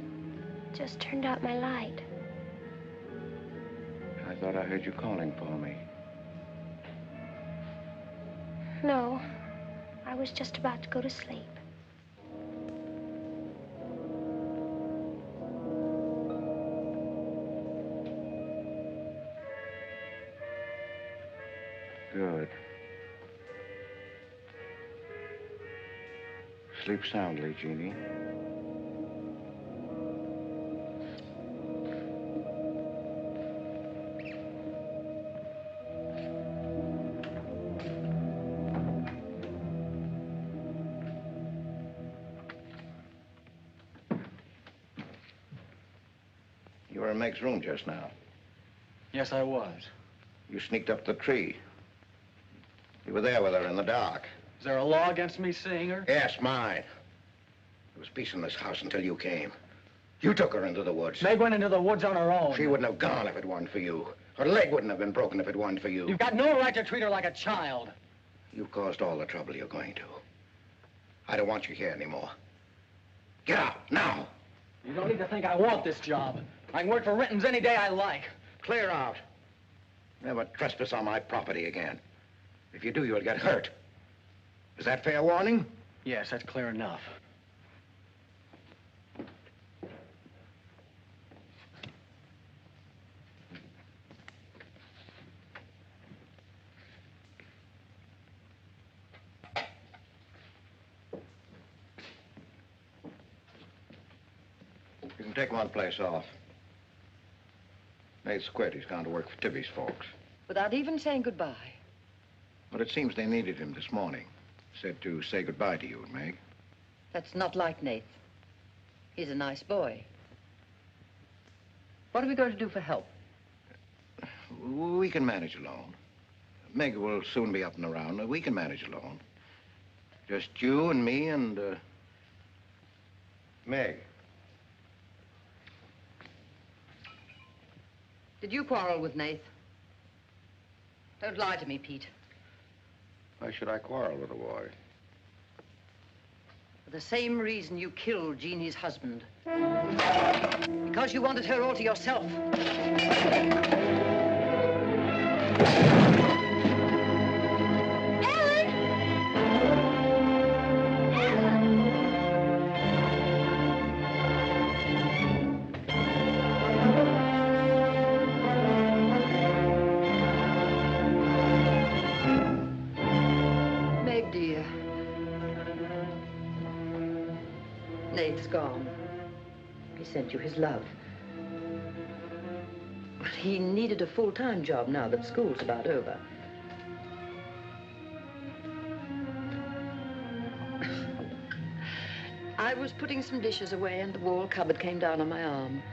S5: Just turned out my light.
S6: I thought I heard you calling for me.
S5: No, I was just about to go to sleep.
S6: Good. Sleep soundly, Jeannie. You were in Meg's room just now.
S7: Yes, I was.
S6: You sneaked up the tree. You were there with her in the dark.
S7: Is there a law against me seeing her?
S6: Yes, mine. There was peace in this house until you came. You took her into the woods.
S7: Meg went into the woods on her own.
S6: She wouldn't have gone if it weren't for you. Her leg wouldn't have been broken if it weren't for you.
S7: You've got no right to treat her like a child.
S6: You caused all the trouble you're going to. I don't want you here anymore. Get out, now.
S7: You don't need to think I want this job. I can work for Rittons any day I like.
S6: Clear out. Never trespass on my property again. If you do, you'll get hurt. Is that fair warning?
S7: Yes, that's clear enough.
S6: You can take one place off. Nate's quit. He's gone to work for Tibby's folks.
S10: Without even saying goodbye.
S6: But it seems they needed him this morning. Said to say goodbye to you and Meg.
S10: That's not like Nate. He's a nice boy. What are we going to do for help?
S6: We can manage alone. Meg will soon be up and around. We can manage alone. Just you and me and, Meg.
S10: Did you quarrel with Nate? Don't lie to me, Pete.
S6: Why should I quarrel with a boy?
S10: For the same reason you killed Jeannie's husband. Because you wanted her all to yourself. Nate's gone. He sent you his love. But he needed a full-time job now that school's about over. I was putting some dishes away and the wall cupboard came down on my arm.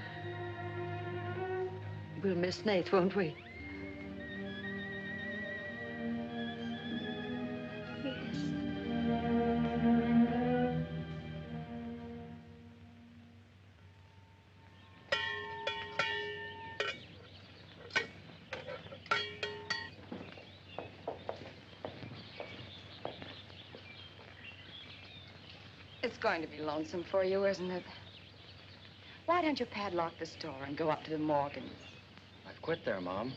S10: We'll miss Nate, won't we?
S8: It's going to be lonesome for you, isn't it? Why don't you padlock the store and go up to the Morgans?
S7: I've quit there, Mom.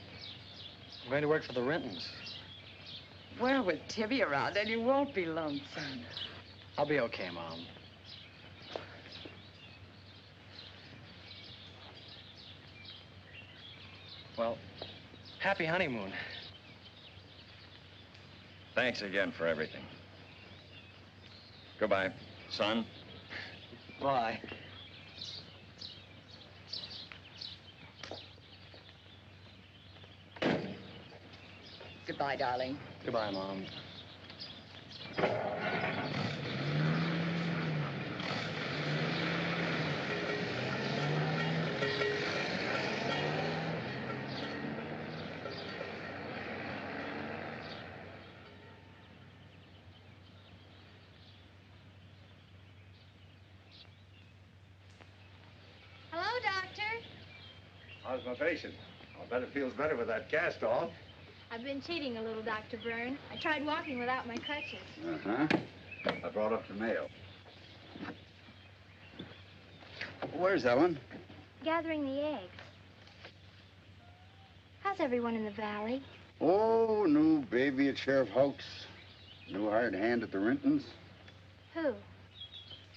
S7: I'm going to work for the Rintons.
S8: Well, with Tibby around, then you won't be lonesome.
S7: I'll be okay, Mom. Well, happy honeymoon.
S3: Thanks again for everything. Goodbye, son.
S7: Bye.
S8: Goodbye, darling.
S7: Goodbye, Mom.
S5: Hello, Doctor.
S6: How's my patient? I'll bet it feels better with that cast off.
S5: I've been cheating a little, Dr. Byrne. I tried walking without my crutches.
S11: Uh-huh. I brought up the mail. Where's Ellen?
S5: Gathering the eggs. How's everyone in the valley?
S11: Oh, new baby at Sheriff Hoke's. New hired hand at the Rintons.
S5: Who?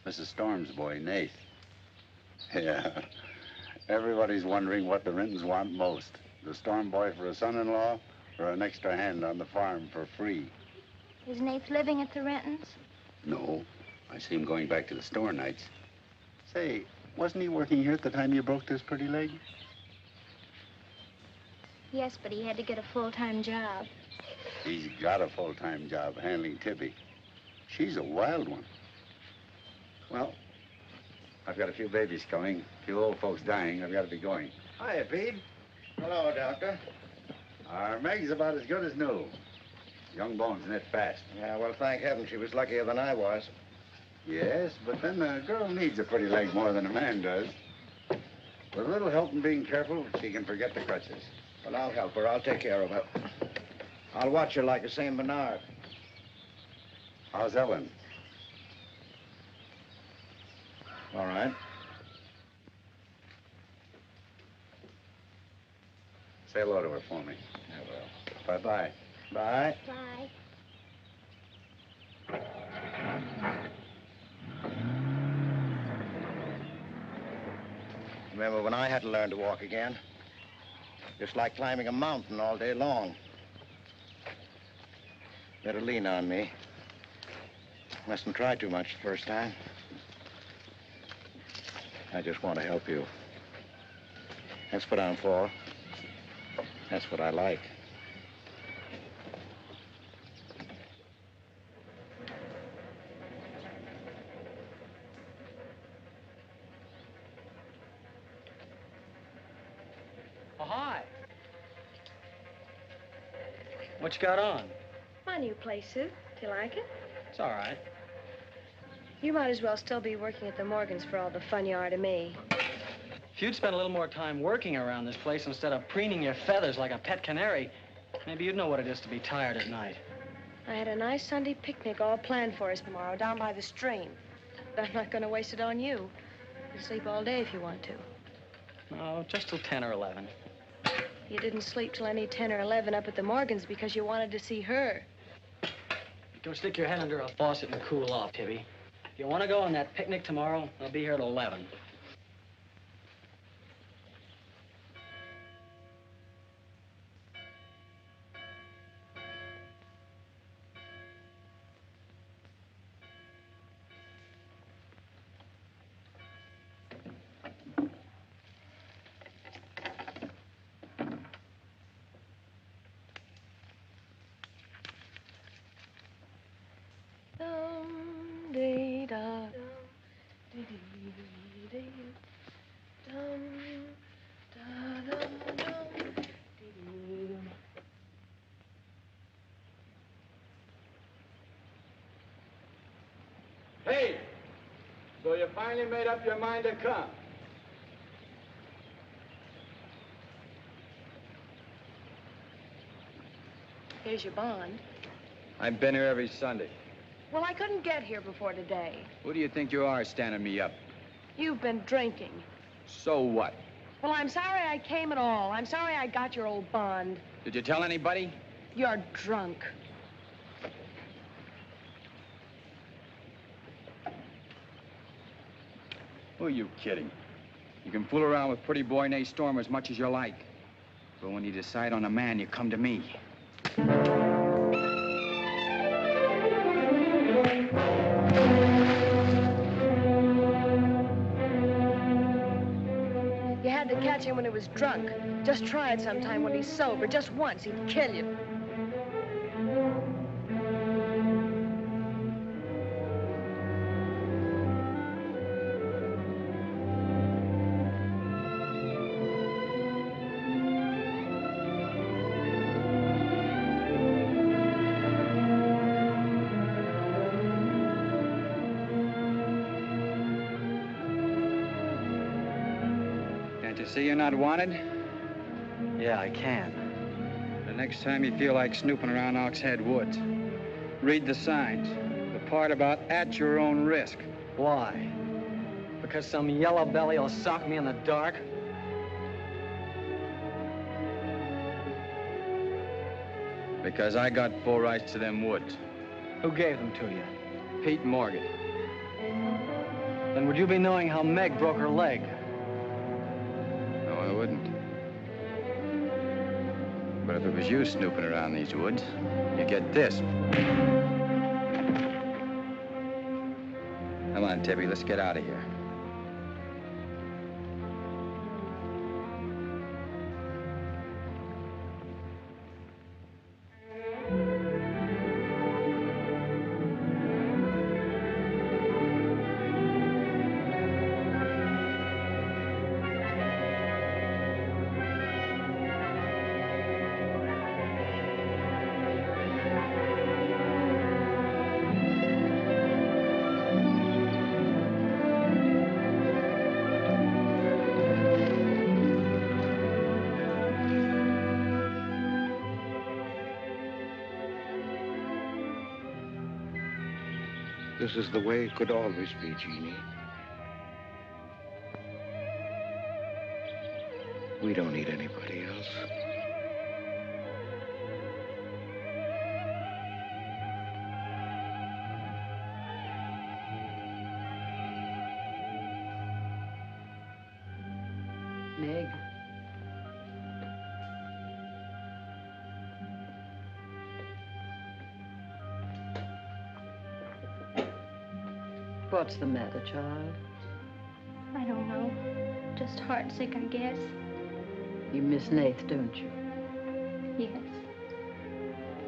S11: Mrs. Storm's boy, Nath. Yeah. Everybody's wondering what the Rintons want most. The Storm boy for a son-in-law or an extra hand on the farm for free.
S5: Is Nath living at the Rentons?
S11: No. I see him going back to the store nights. Say, wasn't he working here at the time you broke this pretty leg?
S5: Yes, but he had to get a full-time job.
S11: He's got a full-time job handling Tibby. She's a wild one. Well, I've got a few babies coming, a few old folks dying. I've got to be going.
S6: Hiya, Pete. Hello, Doctor.
S11: Our Meg's about as good as new. Young bones knit fast.
S6: Yeah, well, thank heaven she was luckier than I was.
S11: Yes, but then a girl needs a pretty leg more than a man does. With a little help and being careful, she can forget the crutches.
S6: Well, I'll help her. I'll take care of her. I'll watch her like a St. Bernard.
S11: How's Ellen?
S6: All right.
S11: Say hello to her for me.
S6: I will.
S11: Bye-bye.
S6: Bye.
S5: Bye.
S6: Remember when I had to learn to walk again? Just like climbing a mountain all day long. Better lean on me. Mustn't try too much the first time. I just want to help you. That's what I'm for. That's what I like.
S7: Oh, hi. What you got on?
S2: My new play suit. Do you like it?
S7: It's all right.
S2: You might as well still be working at the Morgans for all the fun you are to me.
S7: If you'd spent a little more time working around this place instead of preening your feathers like a pet canary, maybe you'd know what it is to be tired at night.
S2: I had a nice Sunday picnic all planned for us tomorrow down by the stream. But I'm not going to waste it on you. You can sleep all day if you want to.
S7: No, just till 10 or 11.
S2: You didn't sleep till any 10 or 11 up at the Morgans because you wanted to see her.
S7: Go stick your head under a faucet and cool off, Tibby. If you want to go on that picnic tomorrow, I'll be here at 11.
S3: Hey, so you finally made up your mind to come?
S2: Here's your bond.
S3: I've been here every Sunday.
S2: Well, I couldn't get here before today.
S3: Who do you think you are standing me up?
S2: You've been drinking.
S3: So what?
S2: Well, I'm sorry I came at all. I'm sorry I got your old bond.
S3: Did you tell anybody?
S2: You're drunk.
S3: Who are you kidding? You can fool around with pretty boy Nate Storm as much as you like. But when you decide on a man, you come to me.
S2: You had to catch him when he was drunk. Just try it sometime when he's sober. Just once, he'd kill you.
S3: To see you're not wanted?
S7: Yeah, I can.
S3: The next time you feel like snooping around Ox Head Woods, read the signs. The part about at your own risk.
S7: Why? Because some yellow belly will sock me in the dark?
S3: Because I got full rights to them woods.
S7: Who gave them to you?
S3: Pete Morgan.
S7: Then would you be knowing how Meg broke her leg?
S3: No, I wouldn't. But if it was you snooping around these woods, you get this. Come on, Tibby, let's get out of here.
S6: This is the way it could always be, Jeannie. We don't need anybody else.
S9: Meg. What's the matter, child?
S5: I don't know. Just heartsick, I guess.
S9: You miss Nath, don't you?
S5: Yes.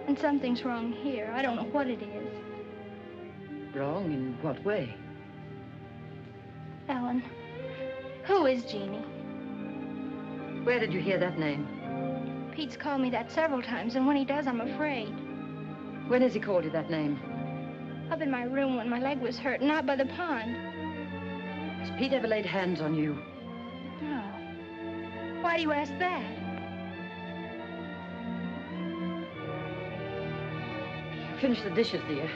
S5: And something's wrong here. I don't know what it is.
S9: Wrong in what way?
S5: Ellen, who is Jeannie?
S9: Where did you hear that name?
S5: Pete's called me that several times, and when he does, I'm afraid.
S9: When has he called you that name?
S5: Up in my room when my leg was hurt, not by the pond.
S9: Has Pete ever laid hands on you?
S5: No. Why do you ask that?
S9: Finish the dishes, dear.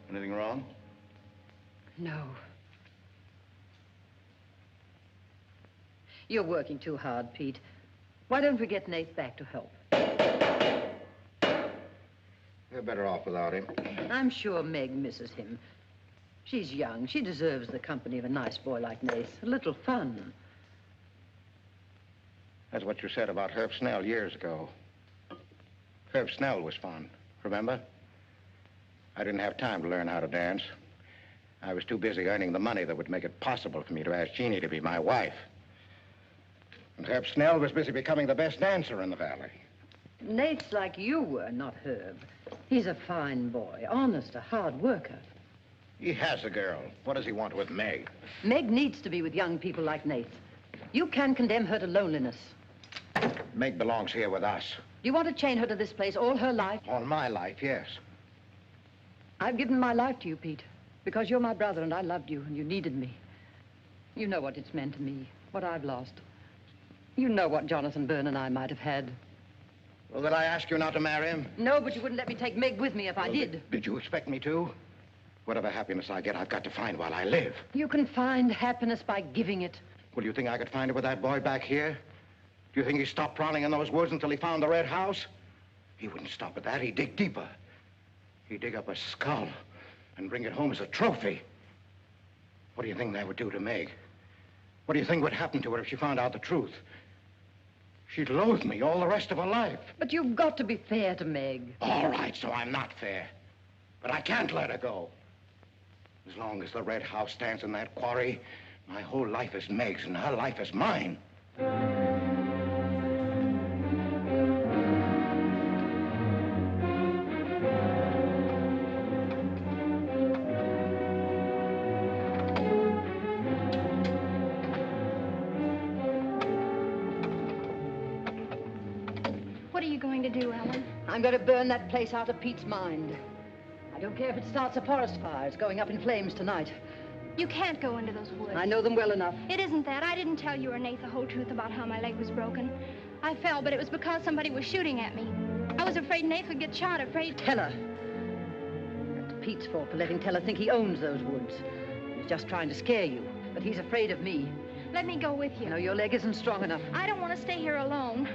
S6: Anything wrong?
S9: No. You're working too hard, Pete. Why don't we get Nath back to help?
S6: We're better off without him.
S9: I'm sure Meg misses him. She's young. She deserves the company of a nice boy like Nath. A little fun.
S6: That's what you said about Herb Snell years ago. Herb Snell was fun, remember? I didn't have time to learn how to dance. I was too busy earning the money that would make it possible for me to ask Jeannie to be my wife. And Herb Snell was busy becoming the best dancer in the valley.
S9: Nath's like you were, not Herb. He's a fine boy, honest, a hard worker.
S6: He has a girl. What does he want with Meg?
S9: Meg needs to be with young people like Nath. You can't condemn her to loneliness.
S6: Meg belongs here with us.
S9: You want to chain her to this place all her life?
S6: All my life, yes.
S9: I've given my life to you, Pete, because you're my brother and I loved you and you needed me. You know what it's meant to me, what I've lost. You know what Jonathan Byrne and I might have had.
S6: Well, did I ask you not to marry him?
S9: No, but you wouldn't let me take Meg with me if I did.
S6: Did you expect me to? Whatever happiness I get, I've got to find while I live.
S9: You can find happiness by giving it.
S6: Well, you think I could find it with that boy back here? Do you think he stopped prowling in those woods until he found the red house? He wouldn't stop at that. He'd dig deeper. He'd dig up a skull and bring it home as a trophy. What do you think that would do to Meg? What do you think would happen to her if she found out the truth? She'd loathe me all the rest of her life.
S9: But you've got to be fair to Meg.
S6: All right, so I'm not fair. But I can't let her go. As long as the red house stands in that quarry, my whole life is Meg's and her life is mine.
S5: What are you going to do, Ellen.
S9: I'm going to burn that place out of Pete's mind. I don't care if it starts a forest fire. It's going up in flames tonight.
S5: You can't go into those woods.
S9: I know them well enough.
S5: It isn't that. I didn't tell you or Nate the whole truth about how my leg was broken. I fell, but it was because somebody was shooting at me. I was afraid Nate would get shot, afraid...
S9: Teller. That's Pete's fault for letting Teller think he owns those woods. He's just trying to scare you, but he's afraid of me.
S5: Let me go with you.
S9: No, your leg isn't strong enough.
S5: I don't want to stay here alone.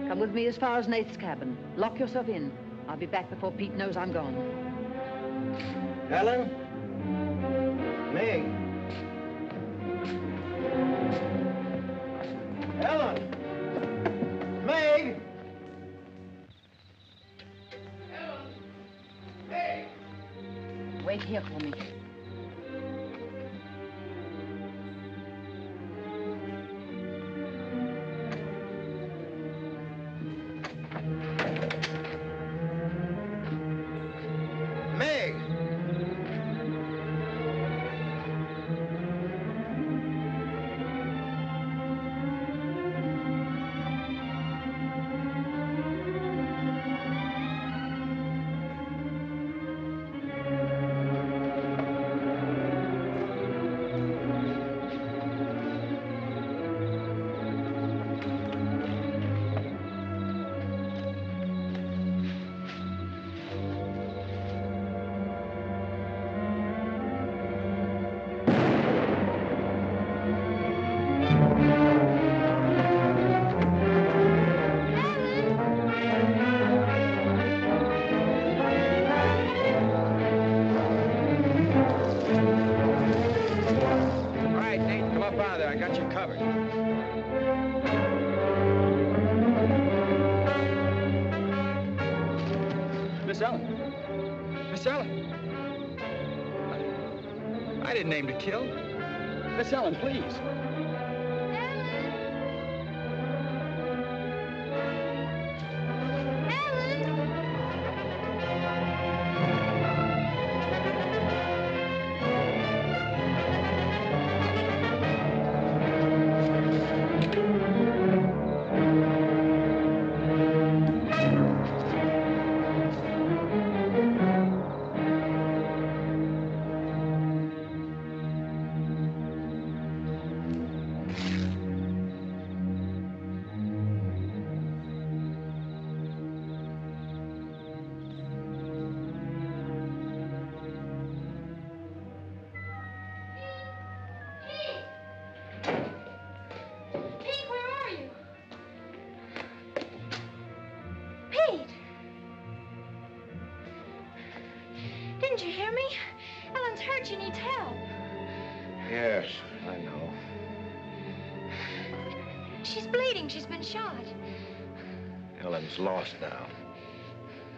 S9: Come with me as far as Nate's cabin. Lock yourself in. I'll be back before Pete knows I'm gone.
S6: Ellen? Meg? Ellen? Meg?
S9: Wait here for me.
S6: Meg!
S3: All right, Nate, come up out of there. I got you covered. Miss Ellen. Miss Ellen. I didn't aim to kill. Miss Ellen, please.
S5: Pete, where are you? Pete! Didn't you hear me? Ellen's hurt. She needs help.
S6: Yes, I know.
S5: She's bleeding. She's been shot.
S6: Ellen's lost now.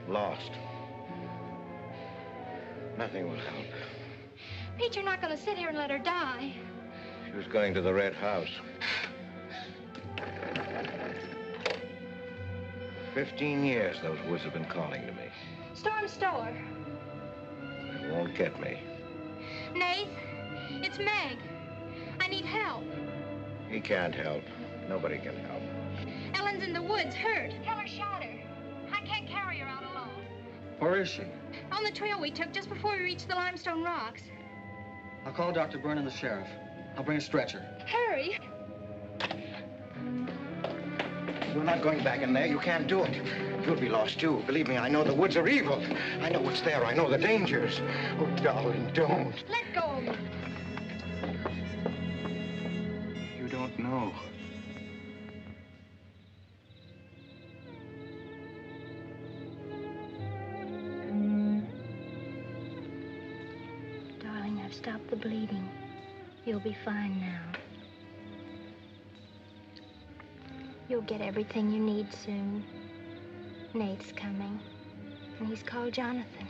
S6: Lost. Nothing will help.
S5: Pete, you're not going to sit here and let her die.
S6: She was going to the Red House. 15 years those woods have been calling to me.
S5: Storm Store.
S6: It won't get me.
S5: Nate, it's Meg. I need help.
S6: He can't help. Nobody can help.
S5: Ellen's in the woods, hurt. Keller shot her. I can't carry her out alone.
S7: Where is she?
S5: On the trail we took just before we reached the limestone rocks.
S7: I'll call Dr. Byrne and the sheriff. I'll bring a stretcher.
S5: Hurry.
S6: You're not going back in there. You can't do it. You'll be lost, too. Believe me, I know the woods are evil. I know what's there. I know the dangers. Oh, darling, don't.
S5: Let go of me.
S6: You don't know.
S5: Darling, I've stopped the bleeding. You'll be fine now. You'll get everything you need soon. Nate's coming, and he's called Jonathan.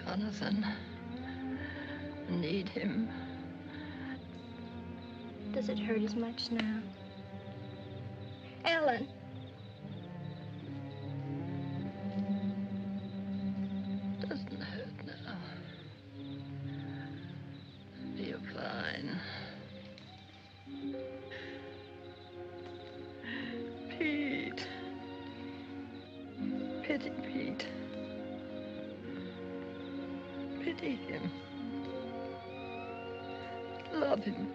S9: Jonathan. I need him.
S5: Does it hurt as much now? Ellen.
S9: Doesn't hurt now. You're fine. Pete.
S10: Pity Pete. Pity him. Love him.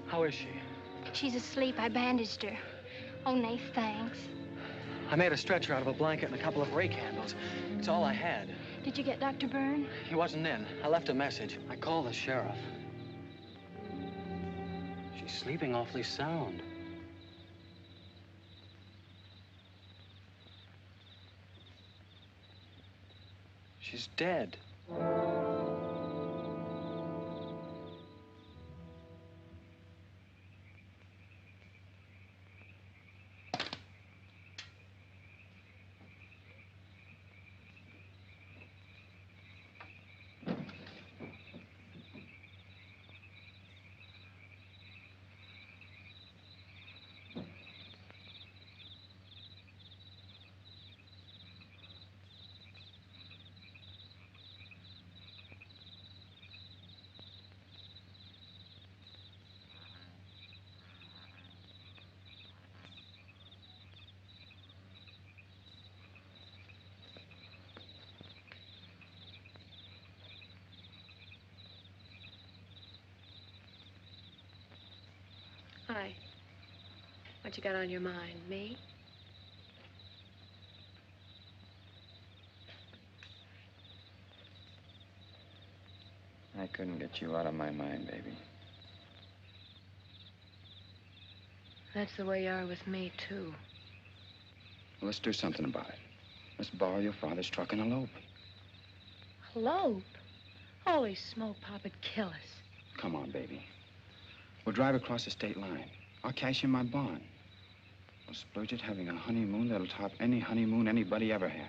S7: How is she?
S5: She's asleep. I bandaged her. Oh, Nath, thanks.
S7: I made a stretcher out of a blanket and a couple of rake handles. It's all I had.
S5: Did you get Dr. Byrne?
S7: He wasn't in. I left a message. I called the sheriff. She's sleeping awfully sound. She's dead.
S2: Hi. What you got on your mind? Me?
S3: I couldn't get you out of my mind, baby.
S2: That's the way you are with me, too.
S3: Well, let's do something about it. Let's borrow your father's truck and elope.
S2: Elope? Holy smoke, Pop, it'd kill us.
S3: Come on, baby. We'll drive across the state line. I'll cash in my bond. We'll splurge at having a honeymoon that'll top any honeymoon anybody ever had.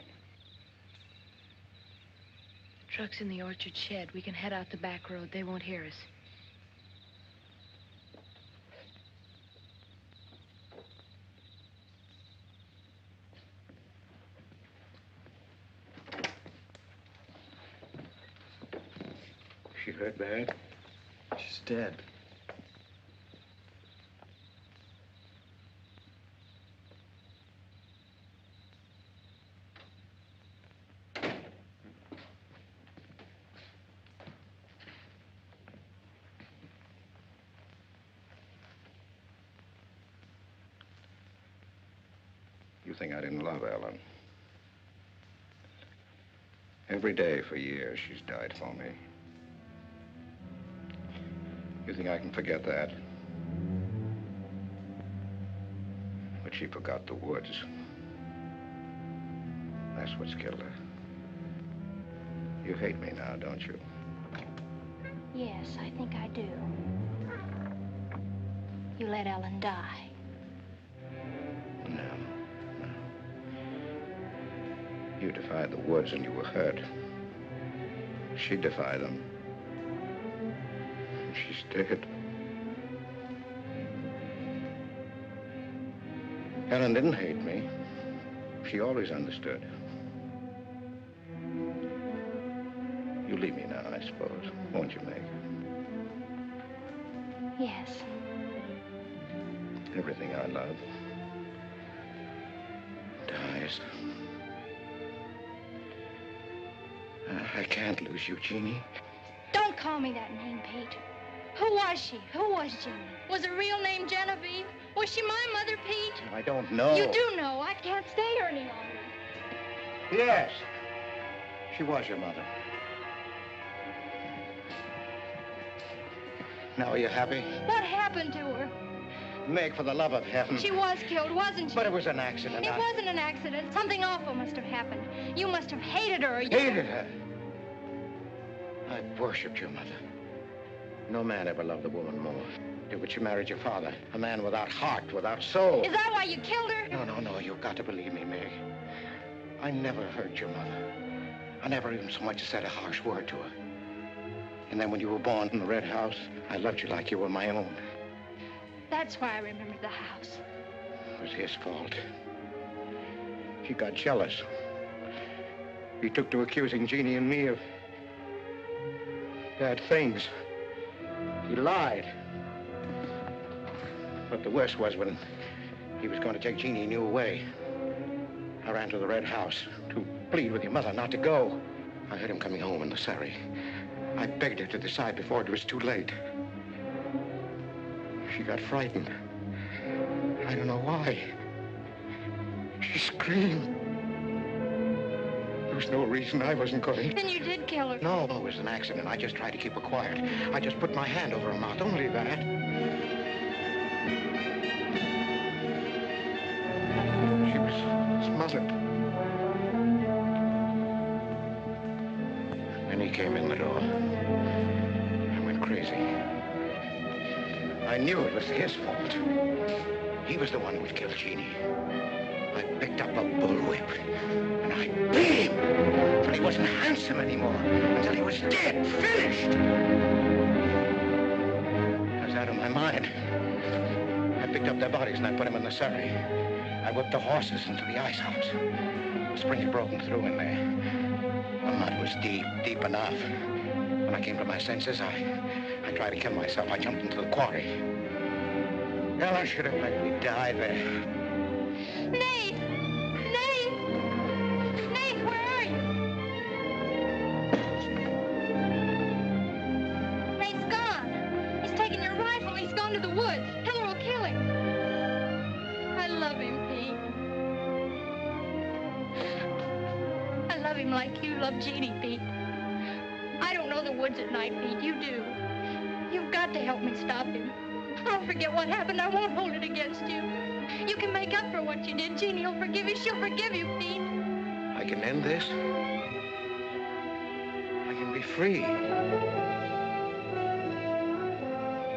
S2: The truck's in the orchard shed. We can head out the back road. They won't hear us.
S6: She hurt bad?
S3: She's dead.
S6: You think I didn't love Ellen? Every day for years, she's died for me. You think I can forget that? But she forgot the woods. That's what's killed her. You hate me now, don't you?
S5: Yes, I think I do. You let Ellen die.
S6: No. You defied the woods and you were hurt. She defied them. She's dead. Ellen didn't hate me. She always understood. You leave me now, I suppose, won't you, Meg?
S5: Yes.
S6: Everything I love dies. I can't lose you, Jeannie.
S5: Don't call me that name, Pete. Who was she? Who was Jeannie? Was her real name Genevieve? Was she my mother, Pete?
S6: I don't know.
S5: You do know. I can't stay here any longer.
S6: Yes. She was your mother. Now, are you happy?
S5: What happened to her?
S6: Meg, for the love of heaven.
S5: She was killed, wasn't she?
S6: But it was an accident.
S5: It wasn't an accident. Something awful must have happened. You must have hated her.
S6: Hated her? I worshipped your mother. No man ever loved a woman more. But you married your father, a man without heart, without soul.
S5: Is that why you killed her?
S6: No, you've got to believe me, Meg. I never hurt your mother. I never even so much as said a harsh word to her. And then when you were born in the Red House, I loved you like you were my own.
S5: That's why I remembered the house.
S6: It was his fault. He got jealous. He took to accusing Jeannie and me of bad things. He lied. But the worst was when he was going to take Jeannie and you away. I ran to the Red House to plead with your mother not to go. I heard him coming home in the surrey. I begged her to decide before it was too late. She got frightened. I don't know why. She screamed. There was no reason I wasn't going.
S5: Then you did kill her.
S6: No, it was an accident. I just tried to keep her quiet. I just put my hand over her mouth, only that. She was smothered. Then he came in the door. I went crazy. I knew it was his fault. He was the one who would kill Jeannie. I picked up a bullwhip, and I beat him until he wasn't handsome anymore, until he was dead, finished. I was out of my mind. I picked up their bodies and I put them in the surrey. I whipped the horses into the ice house. The spring had broken through in there. The mud was deep, deep enough. When I came to my senses, I tried to kill myself. I jumped into the quarry. Well, I should have let me die there.
S5: Nate! Nate! Nate, where are you? Nate's gone. He's taken your rifle. He's gone to the woods. Heller will kill him. I love him, Pete. I love him like you love Jeannie, Pete. I don't know the woods at night, Pete. You do. You've got to help me stop him. I'll forget what happened. I won't hold it against you. You can make up for what you did. Jeannie will forgive you. She'll forgive you, Pete.
S6: I can end this. I can be free.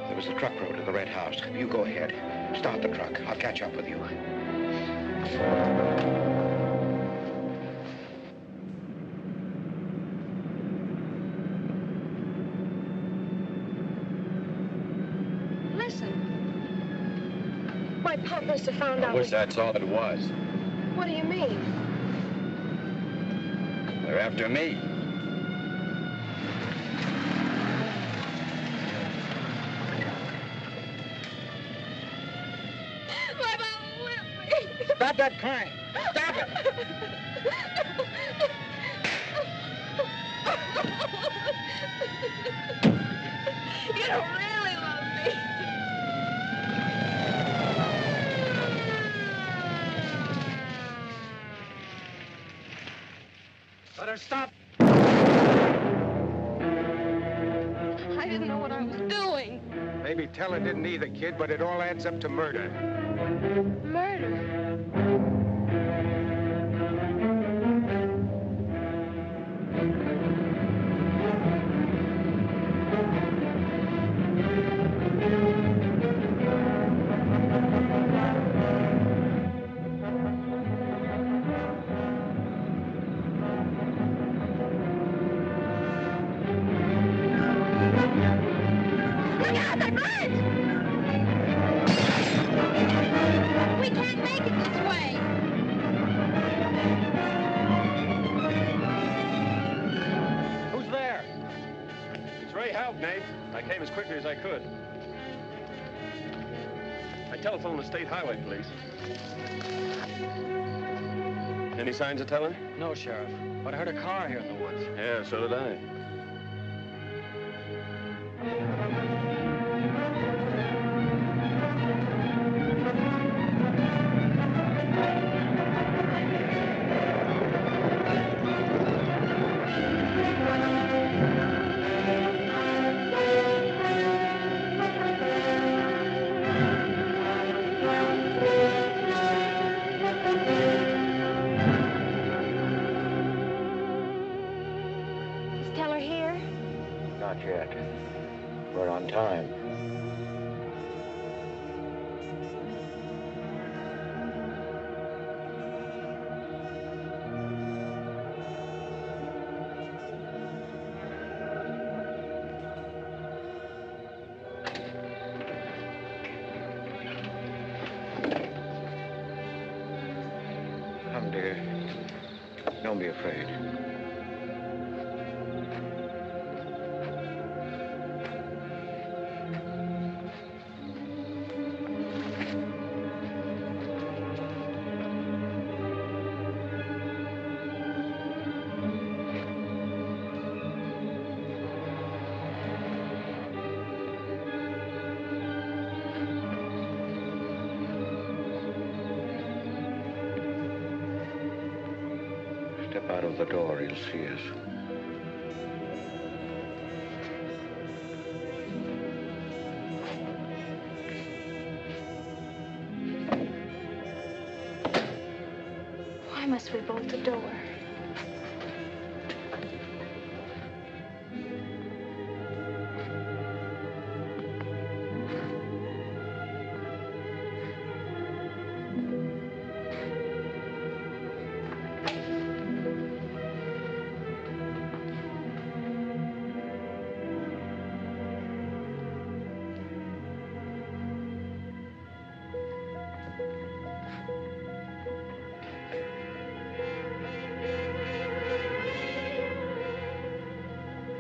S6: There was a truck road to the Red House. You go ahead. Start the truck. I'll catch up with you.
S2: My pop must have found out.
S11: I wish that's all it was.
S2: What do you mean?
S11: They're after me.
S5: My mama whipped me.
S6: Stop that crying. Stop it.
S5: You don't really love me.
S7: Let her stop.
S5: I didn't know what I was doing.
S12: Maybe Teller didn't either, kid, but it all adds up to murder.
S2: Murder?
S5: We can't make it this way.
S13: Who's there? It's Ray Houck, Nate. I came as quickly as I could. I telephoned the State Highway Police. Any signs of Teller?
S7: No, Sheriff. But I heard a car here in the woods.
S13: Yeah, so did I.
S2: Is Teller here?
S6: Not yet. We're on time. Come, dear. Don't be afraid. Step out of the door, he'll see us.
S5: Why must we bolt the door?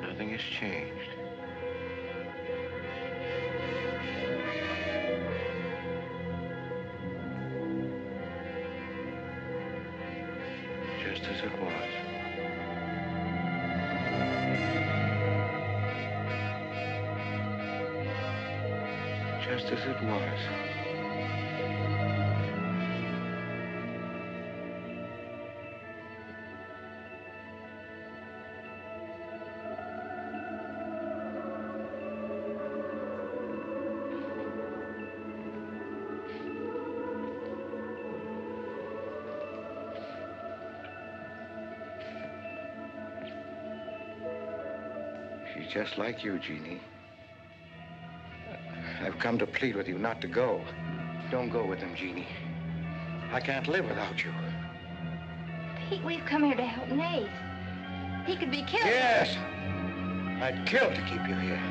S6: Nothing has changed. Just as it was. Just as it was. She's just like you, Jeannie. I've come to plead with you not to go. Don't go with them, Jeannie. I can't live without you.
S5: Pete, we've come here to help Nate. He could be killed.
S6: Yes. I'd kill to keep you here.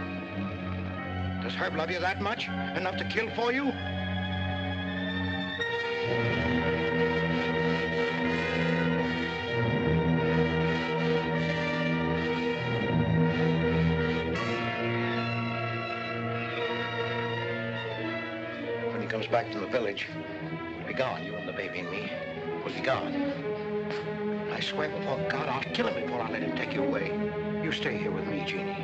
S6: Does Herb love you that much? Enough to kill for you? When he comes back from the village, we'll be gone. You and the baby and me. We'll be gone. I swear before God, I'll kill him before I let him take you away. You stay here with me, Jeannie.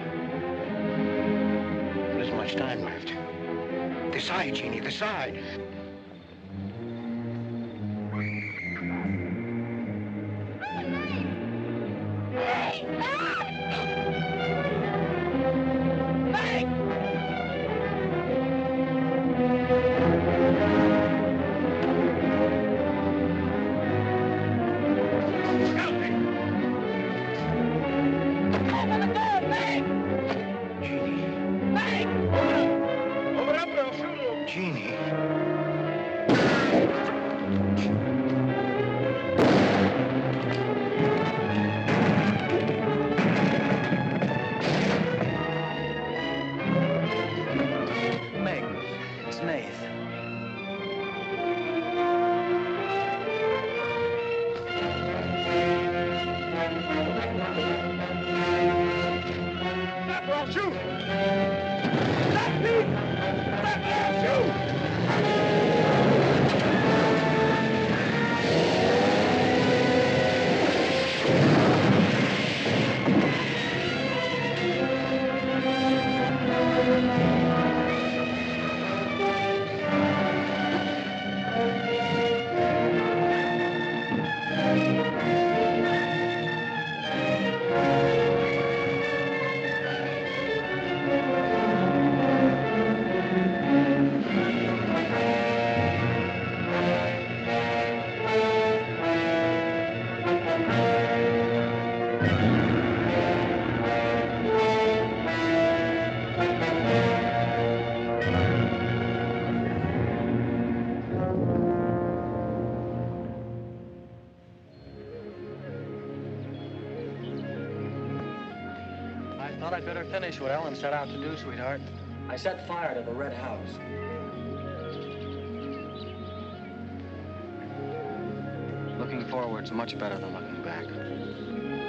S6: There isn't much time left. Decide, Jeannie, decide.
S7: Thought I'd better finish what Ellen set out to do, sweetheart. I set fire to the red house.
S3: Look
S7: Looking forward's much better than looking back.